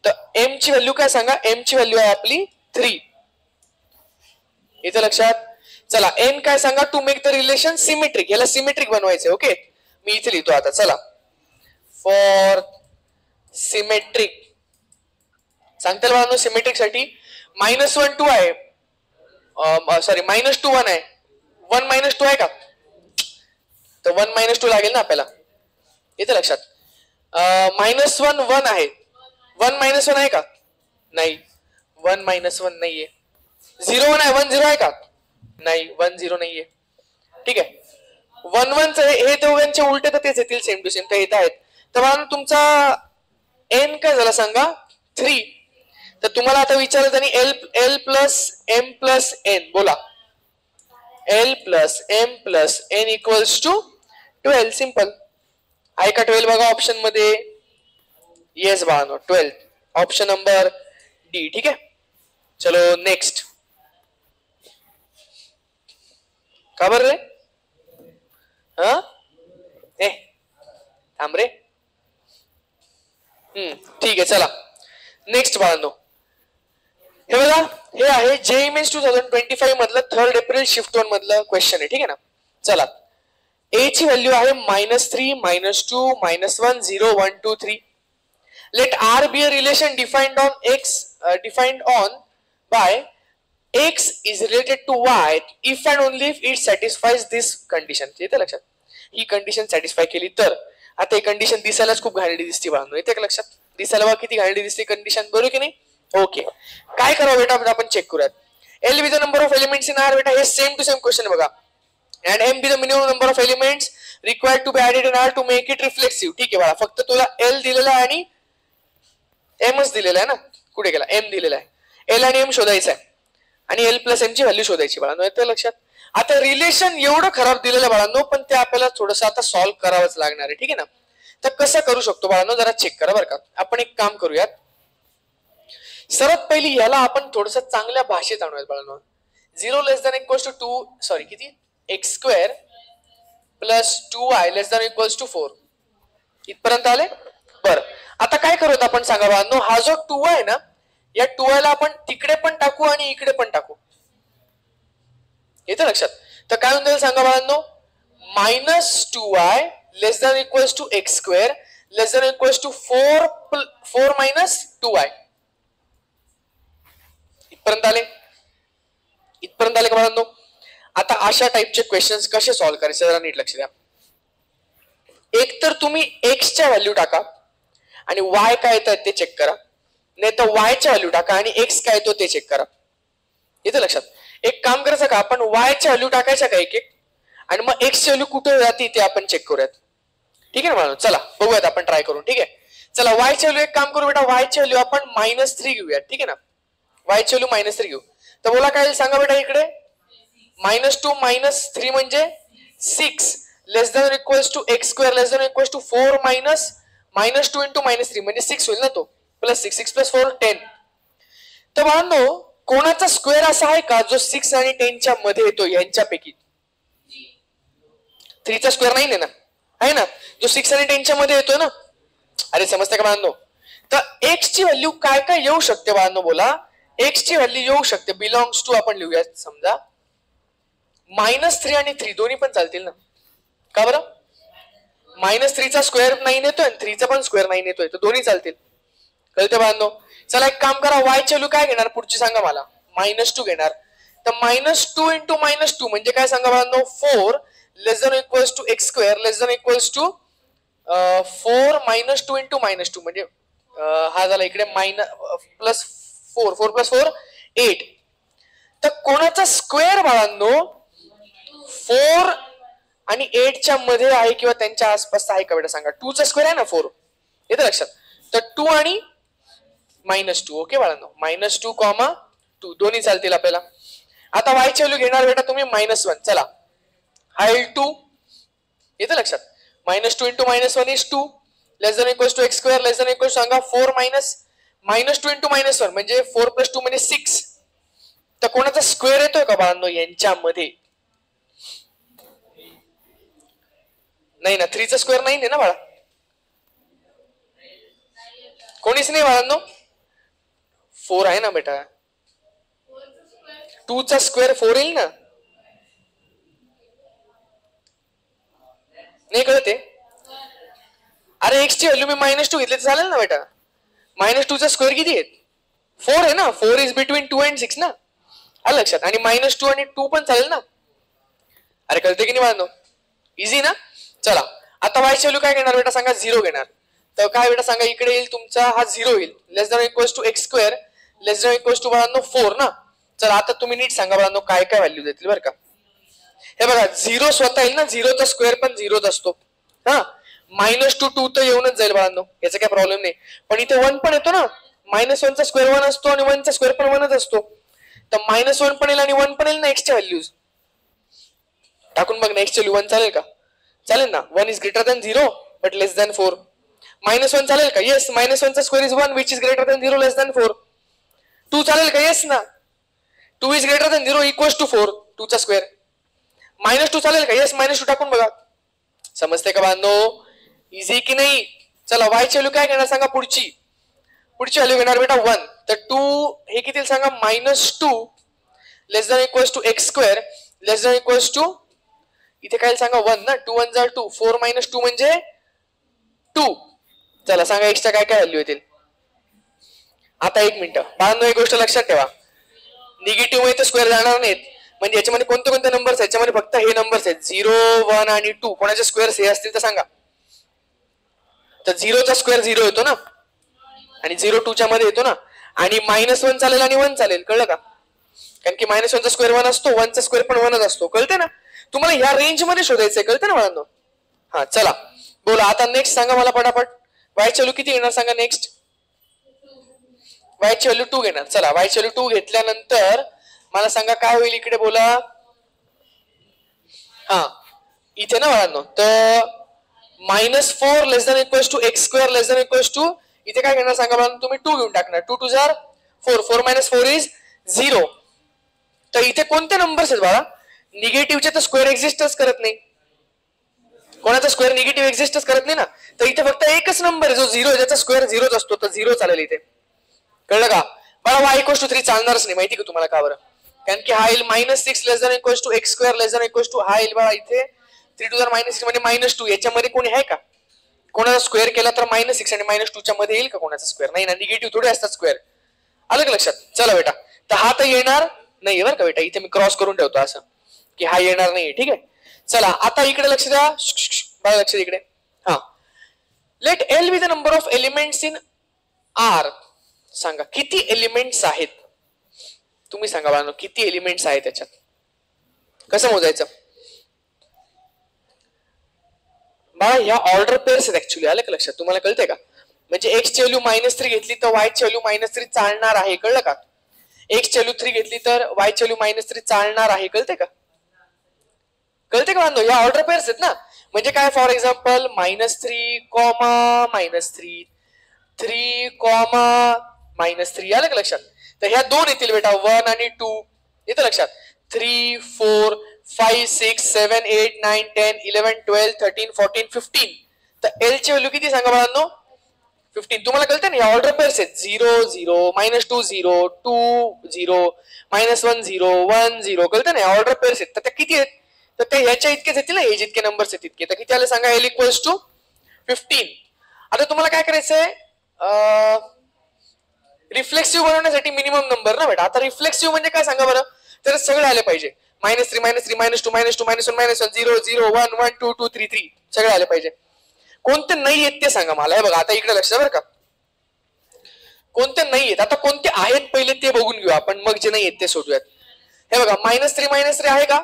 तर m ची व्हॅल्यू काय सांगा, m ची व्हॅल्यू आहे आपली 3. येतं लक्षात. चला n काय सांगा, to make the relation symmetric. याला सिमेट्रिक बनवायचं. ओके, मी इथे लिहितो आता. चला फॉर सिमेट्रिक सांगता येईल बाळांनो. सिमेट्रिक साठी -1 2 आहे, सॉरी -2 1 आहे, 1 -2 आहे का, तर 1 -2 लागेल ना आपल्याला. येतं लक्षात. -1 1 आहे, 1 -1 आहे का, नाही 1 -1 नाहीये. 0 1 आहे, 1 0 आहे का, नाही 1 0 नाहीये. ठीक आहे. 1 1 हे दोघांचे उलटे तर तेच येतील, सेम टू सेम तर येत आहेत. तर बाळांनो तुमचा n काय झाला सांगा, 3. तर तुम्हाला आता विचारलं त्यांनी l plus m plus n. बोला l plus m plus n equals to 12. Simple आहे का 12 बघा ऑप्शन मध्ये. येस बाळांनो 12, ऑप्शन नंबर डी. ठीक आहे. चलो नेक्स्ट. का बरं रे, हा ए थांब रे. ठीक आहे. चला नेक्स्ट बाळांनो. हे बघा हे आहे JEE Mains 2025 मधलं 3 एप्रिल शिफ्ट 1 मधलं क्वेश्चन आहे. ठीक आहे ना. चला a ची व्हॅल्यू आहे -3 -2 -1 0 1 2 3. Let R be a relation defined on by x is related to y if and only if it satisfies this condition. येतं लक्षात. ही कंडिशन सॅटिस्फाय केली तर. आता ही कंडिशन दिसायलाच खूप घाणेरडी दिसते बाळांनो, येते का लक्षात? दिसायला बघा किती घाणेरडी दिसते कंडिशन, बरोबर की नाही? ओके, काय करावं बेटा आपण चेक करूयात. L be the number of elements in R बेटा, हे सेम टू सेम क्वेश्चन बघा. And M be the minimum number of elements required to be added in R to make it reflexive. ठीक आहे बाळा, फक्त तुला L दिलेला आहे आणि एमच दिलेला आहे ना, कुठे गेला एम दिलेला आहे. एल आणि एम शोधायचा आहे आणि एल प्लस एम ची व्हॅल्यू शोधायची बाळांनो, येतं लक्षात? आता रिलेशन एवढं खराब दिलेलं बाळांनो, पण ते आपल्याला थोडंसं आता सॉल्व्ह करावंच लागणार आहे. ठीक आहे ना? तर कसं करू शकतो बाळांनो, जरा चेक करा बरं का. आपण एक काम करूयात, सर्वात पहिली याला आपण थोडस चांगल्या भाषेत आणूयात बाळांनो. 0 less than equals to 2 sorry किती x square plus 2y less than equals to 4 इथपर्यंत आले. बरं, आता काय करूयात आपण सांगा बाळांनो, हा जो 2y आहे ना, या 2y ला आपण तिकडे पण टाकू आणि इकडे पण टाकू. येतं लक्षात? तर काय होऊन जाईल सांगा बाळांनो, -2y less than equals to x square less than equals to 4 minus 2y. इथपर्यंत आले? इथपर्यंत आले का बाळांनो? आता अशा टाइपचे क्वेश्चन्स कसे सॉल्व्ह करायचे जरा नीट लक्ष द्या. एक तर तुम्ही एक्स च्या व्हॅल्यू टाका आणि वाय काय येतात ते चेक करा, नाही तर वाय च्या व्हॅल्यू टाका आणि एक्स काय येतो ते चेक करा. येतं लक्षात? एक काम करायचं का, आपण वाय च्या व्हॅल्यू टाकायच्या का एक एक, आणि मग एक्स ची व्हॅल्यू कुठे जाते ते आपण चेक करूयात. ठीक आहे ना बाळांनो? चला बघूयात आपण ट्राय करून. ठीक आहे, चला वाय ची व्हॅल्यू एक काम करू बेटा, वाय ची व्हॅल्यू आपण -3 घेऊयात. ठीक आहे ना? वाय ची व्हॅल्यू -3 घेऊ. तर बोला काय सांगा बेटा इकडे, -2 - 3 म्हणजे 6 less than equals to x square less than equals to 4 minus -2 into -3 म्हणजे 6 होईल ना, तो प्लस 6 प्लस 4 10. तर बाळांनो कोणाचा स्क्वेअर असा आहे का जो 6 आणि 10 च्या मध्ये येतो यांच्यापैकी? 3 चा स्क्वेअर नाही ना, आहे ना, जो 6 आणि 10 च्या मध्ये येतो ना. अरे समजते का बाळांनो? तर एक्स ची व्हॅल्यू काय काय येऊ शकते बाळांनो, बोला. एक्स ची व्हॅल्यू येऊ शकते बिलॉंग्स टू, आपण लिहूया समजा -3 आणि 3 दोन्ही पण चालतील ना. का बरं? -3 चा स्क्वेअर 9 येतोय आणि 3 चा पण स्क्वेअर 9 येतोय, तर दोन्ही चालतील. कळते बाळांनो? चला एक काम करा, वाय ची व्हॅल्यू काय घेणार पुढची सांगा मला. -2 घेणार. तर -2 इंटू -2 म्हणजे काय सांगा बाळांनो, 4 less than equals to x square less than equals to 4 -2 into -2 म्हणजे हा झाला इकडे प्लस 4 प्लस 4 8. तर कोणाचा स्क्वेअर बाळांनो 4 आणि 8 च्या मध्ये आहे किंवा त्यांच्या आसपास आहे का बेटा सांगा. 2 चा स्क्वेअर आहे ना 4, येतं लक्षात? तर 2 आणि -2. ओके बाळांनो, -2, 2 दोन्ही चालतील आपल्याला. आता वाय ची व्हॅल्यू घेणार बेटा तुम्ही -1. चला हा येईल 2, येतं लक्षात? -2 into -1 is 2 less than equals to x square less than equals सांगा 4 -2 इंटू -1 म्हणजे 4 प्लस 2 म्हणजे 6. तर कोणाचा स्क्वेअर येतोय का बाळांनो यांच्यामध्ये? नाही ना, 3 चा स्क्वेअर नाही ना बाळा, कोणीच नाही बाळांनो. 4 आहे ना बेटा, 2 चा स्क्वेअर 4 येईल ना. नाही कळते? अरे एक्स ची व्हॅल्यू मी -2 घेतली तर चालेल ना बेटा. -2 चा स्क्वेअर किती आहे? 4 आहे ना. 4 इज बिटवीन 2 अँड 6 ना, आलं लक्षात? आणि -2 आणि 2 पण चालेल ना. अरे कळते की नाही बाळांनो? इझी ना. चला आता वाय ची व्हॅल्यू काय घेणार बेटा सांगा, 0 घेणार. तर काय बेटा सांगा इकडे येईल तुमचा हा 0 येईल less than equals to x square less than equals to बाळांनो 4 ना. चला आता तुम्ही नीट सांगा बाळांनो काय काय व्हॅल्यू देतील बरं का. हे बघा 0 स्वतः येईल ना, 0 चा स्क्वेअर पण 0च असतो. हा -2 तर येऊनच जाईल बाळांनो, याचा काही प्रॉब्लेम नाही. पण इथे 1 पण येतो ना, -1 चा स्क्वेअर 1 असतो आणि 1 चा स्क्वेअर पण 1च असतो. तर -1 पण येईल आणि 1 पण येईल ना. एक्स च्या व्हॅल्यूज टाकून बघ ना, एक्स ची व्हॅल्यू 1 चालेल का? चालेल ना. 1 is greater than 0 but less than 4. -1 चालेल का? येस. -1 चा square is 1 which is greater than 0 less than 4. 2 चालेल का? येस ना. 2 is greater than 0 equals to 4 2 चा स्क्वेअर. -2 चालेल का? येस. -2 टाकून बघा. समजते का बांधो? इझी की नाही? चला वाय ची व्हॅल्यू काय घेणार सांगा पुढची व्हॅल्यू घेणार बेटा 1. तर 2 हे किती सांगा -2 less than equals to x square less than equals to इथे काय सांगा 1 ना. 2 1 2 4 -2 म्हणजे 2. चला सांगा एक्सच्या काय काय व्हॅल्यू येतील. आता एक मिनिट बाळांनो, एक गोष्ट लक्षात ठेवा, निगेटिव्ह मध्ये तर स्क्वेअर जाणार नाहीत, म्हणजे याच्यामध्ये कोणते कोणते नंबर्स आहेत? याच्यामध्ये फक्त हे नंबर्स आहेत 0, 1 आणि 2. कोणाचे स्क्वेअर्स हे असतील तर सांगा. तर 0चा स्क्वेअर 0 येतो ना, आणि 0 2च्या मध्ये येतो ना, आणि -1 चालेल आणि 1 चालेल. कळलं का? कारण की -1चा स्क्वेअर 1 असतो, 1चा स्क्वेअर पण 1च असतो. कळते ना? तुम्हाला ह्या रेंज मध्ये शोधायचंय. कळते ना मुलांनो? हा चला बोला आता नेक्स्ट सांगा मला पटापट. वायची व्हॅल्यू किती येणार सांगा नेक्स्ट. वायची व्हॅल्यू 2 घेणार. चला वायची व्हॅल्यू 2 घेतल्यानंतर मला सांगा काय होईल इकडे बोला. हा इथे ना मुलांनो तर -4 less than equals to x² less than equals to इथे काय घेणार सांगा मला. तुम्ही 2 घेऊन टाकणार. 2 2 4 4 4 -4 इज 0. तर इथे कोणते नंबर्स आहेत बाळा? निगेटिव्हचे तर स्क्वेअर एक्झिस्टच करत नाही. कोणाचा स्क्वेअर निगेटिव्ह एक्झिस्टच करत नाही ना. तर इथे फक्त एकच नंबर आहे जो 0 ज्याचा स्क्वेअर 0च असतो. तर 0 चालेल इथे. कळलं का? बाळा y = 3 चालणारच नाही. माहिती का तुम्हाला का बरं? कारण की हा येईल -6 less than equals to x² less than equals to हा येईल बाळा इथे 3 2 -6 म्हणजे -2. याच्यामध्ये कोणी आहे का? कोणाचा स्क्वेअर केला तर -6 आणि -2च्या मध्ये येईल का कोणाचा स्क्वेअर? नाही ना, निगेटिव्ह थोडे असतात स्क्वेअर. आलं का लक्षात? चला बेटा, तर हा तर येणार नाही बरं का बेटा. इथे मी क्रॉस करून ठेवतो असं की हा येणार नाही. ठीक आहे. चला आता इकडे लक्ष द्या. बाळा लक्ष द्या इकडे. हा let L be the number of elements in R. सांगा किती एलिमेंट्स आहेत? तुम्ही सांगा बाळांनो किती एलिमेंट्स आहेत त्याच्यात. कसं मोजायचं बाळा? ह्या ऑर्डर पेअर्स आहेत ऍक्च्युली. आलं का लक्षात? तुम्हाला कळतंय का? म्हणजे x ची व्हॅल्यू -3 घेतली तर y ची व्हॅल्यू -3 चालणार आहे. कळलं का? x ची व्हॅल्यू 3 घेतली तर y ची व्हॅल्यू -3 चालणार आहे. कळते का? कळते का बांधव? या ऑर्डर पेअर्स आहेत ना. म्हणजे काय फॉर एक्झाम्पल -3, -3, 3, -3. आलं का लक्षात? तर ह्या 2 येतील बेटा 1 आणि 2 येतं लक्षात. 3, 4, 5, 6, 7, 8, 9, 10, 11, 12, 13, 14, 15. तर एल ची व्हॅल्यू किती सांगा बाळांनो? 15. तुम्हाला कळतं ना ऑर्डर पेअर्स आहेत 0 0 -2 0 2 0 -1 0 1 0. कळतं ना ऑर्डर पेअर्स आहेत. तर त्या किती आहेत? तर ते ह्याच्या इतकेच येतील ना. हे जितके नंबर्स आहेत तितके. तर किती आले सांगा? L equals to 15. आता तुम्हाला काय करायचंय? रिफ्लेक्सिव्ह बनवण्यासाठी मिनिमम नंबर ना बेटा. आता रिफ्लेक्सिव्ह म्हणजे काय सांगा बरं? तर सगळे आले पाहिजे. -3 -3 -2 -2 -1 -1 0 0 1 1 2 2 3 3 सगळे आले पाहिजे. कोणते नाही आहेत ते सांगा मला. हे बघा आता इकडे लक्ष बरं का. कोणते नाही आहेत? आता कोणते आहेत पहिले ते बघून घेऊ आपण. मग जे नाही आहेत ते सोडूयात. हे बघा -3 -3 आहे का?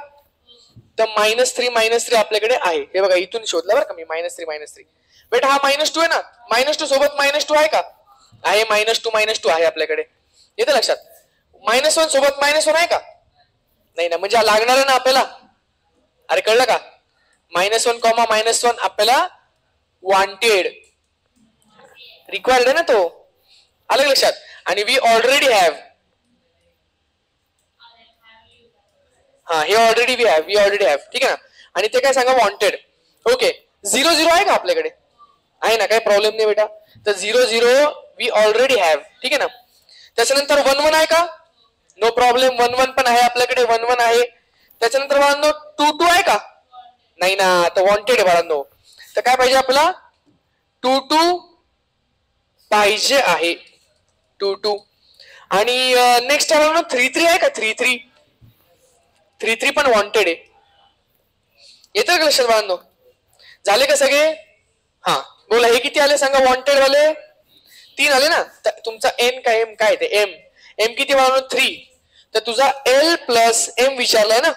तर -3 आपल्याकडे आहे. हे बघा इथून शोधलं बरं का मी -3 -3. बेटा हा -2 आहे ना. -2 सोबत -2 आहे का? आहे. -2 आहे आपल्याकडे. येतं लक्षात? -1 सोबत -1 आहे का? नाही ना. म्हणजे लागणार आहे ना आपल्याला. अरे कळलं का? -1, -1 आपल्याला वॉन्टेड रिक्वायर्ड आहे ना तो. आलं लक्षात? आणि वी ऑलरेडी हॅव. हा हे ऑलरेडी वी ऑलरेडी हॅव. ठीक आहे ना. आणि ते काय सांगा? वॉन्टेड. ओके. 0 0 आहे का आपल्याकडे? आहे ना. काही प्रॉब्लेम नाही बेटा. तर 0 0 वी ऑलरेडी हॅव. ठीक आहे ना. त्याच्यानंतर 1 1 आहे का? No problem. 1 1 पण आहे आपल्याकडे. 1 1 आहे. त्याच्यानंतर बाळांनो 2 2 आहे का? नाही ना. तर वॉन्टेड आहे बाळांनो. तर काय पाहिजे आपला? 2 2 पाहिजे आहे. 2 2. आणि नेक्स्ट आहे 3 3 आहे का? 3 3 3 3 पण वॉन्टेड आहे. येतं का लक्षात बाळांनो? झाले का सगळे? हा बोला. हे किती आले सांगा? वॉन्टेड वाले 3 आले ना. तर तुमचा एन काय एम काय ते एम एम किती बाळांनो? 3. तर तुझा एल प्लस एम विचारलाय ना.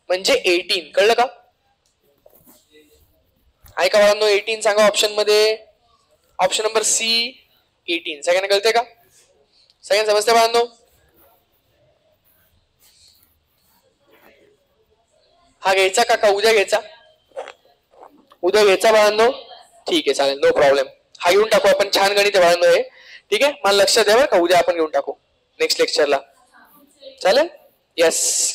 म्हणजे 18. कळलं का? आहे का बाळांनो? 18 सांगा ऑप्शन मध्ये. Option number C 18. सगळ्यांना कळते का? सगळ्यांना समजते बाळांनो? हा घ्यायचा का उद्या घ्यायचा? उद्या घ्यायचा बाळांनो. ठीक आहे चालेल. No problem. हा घेऊन टाकू आपण. छान गणित आहे बाळांनो हे. ठीक आहे. मला लक्षात द्या बरं का. उद्या आपण घेऊन टाकू नेक्स्ट लेक्चरला. चालेल? येस.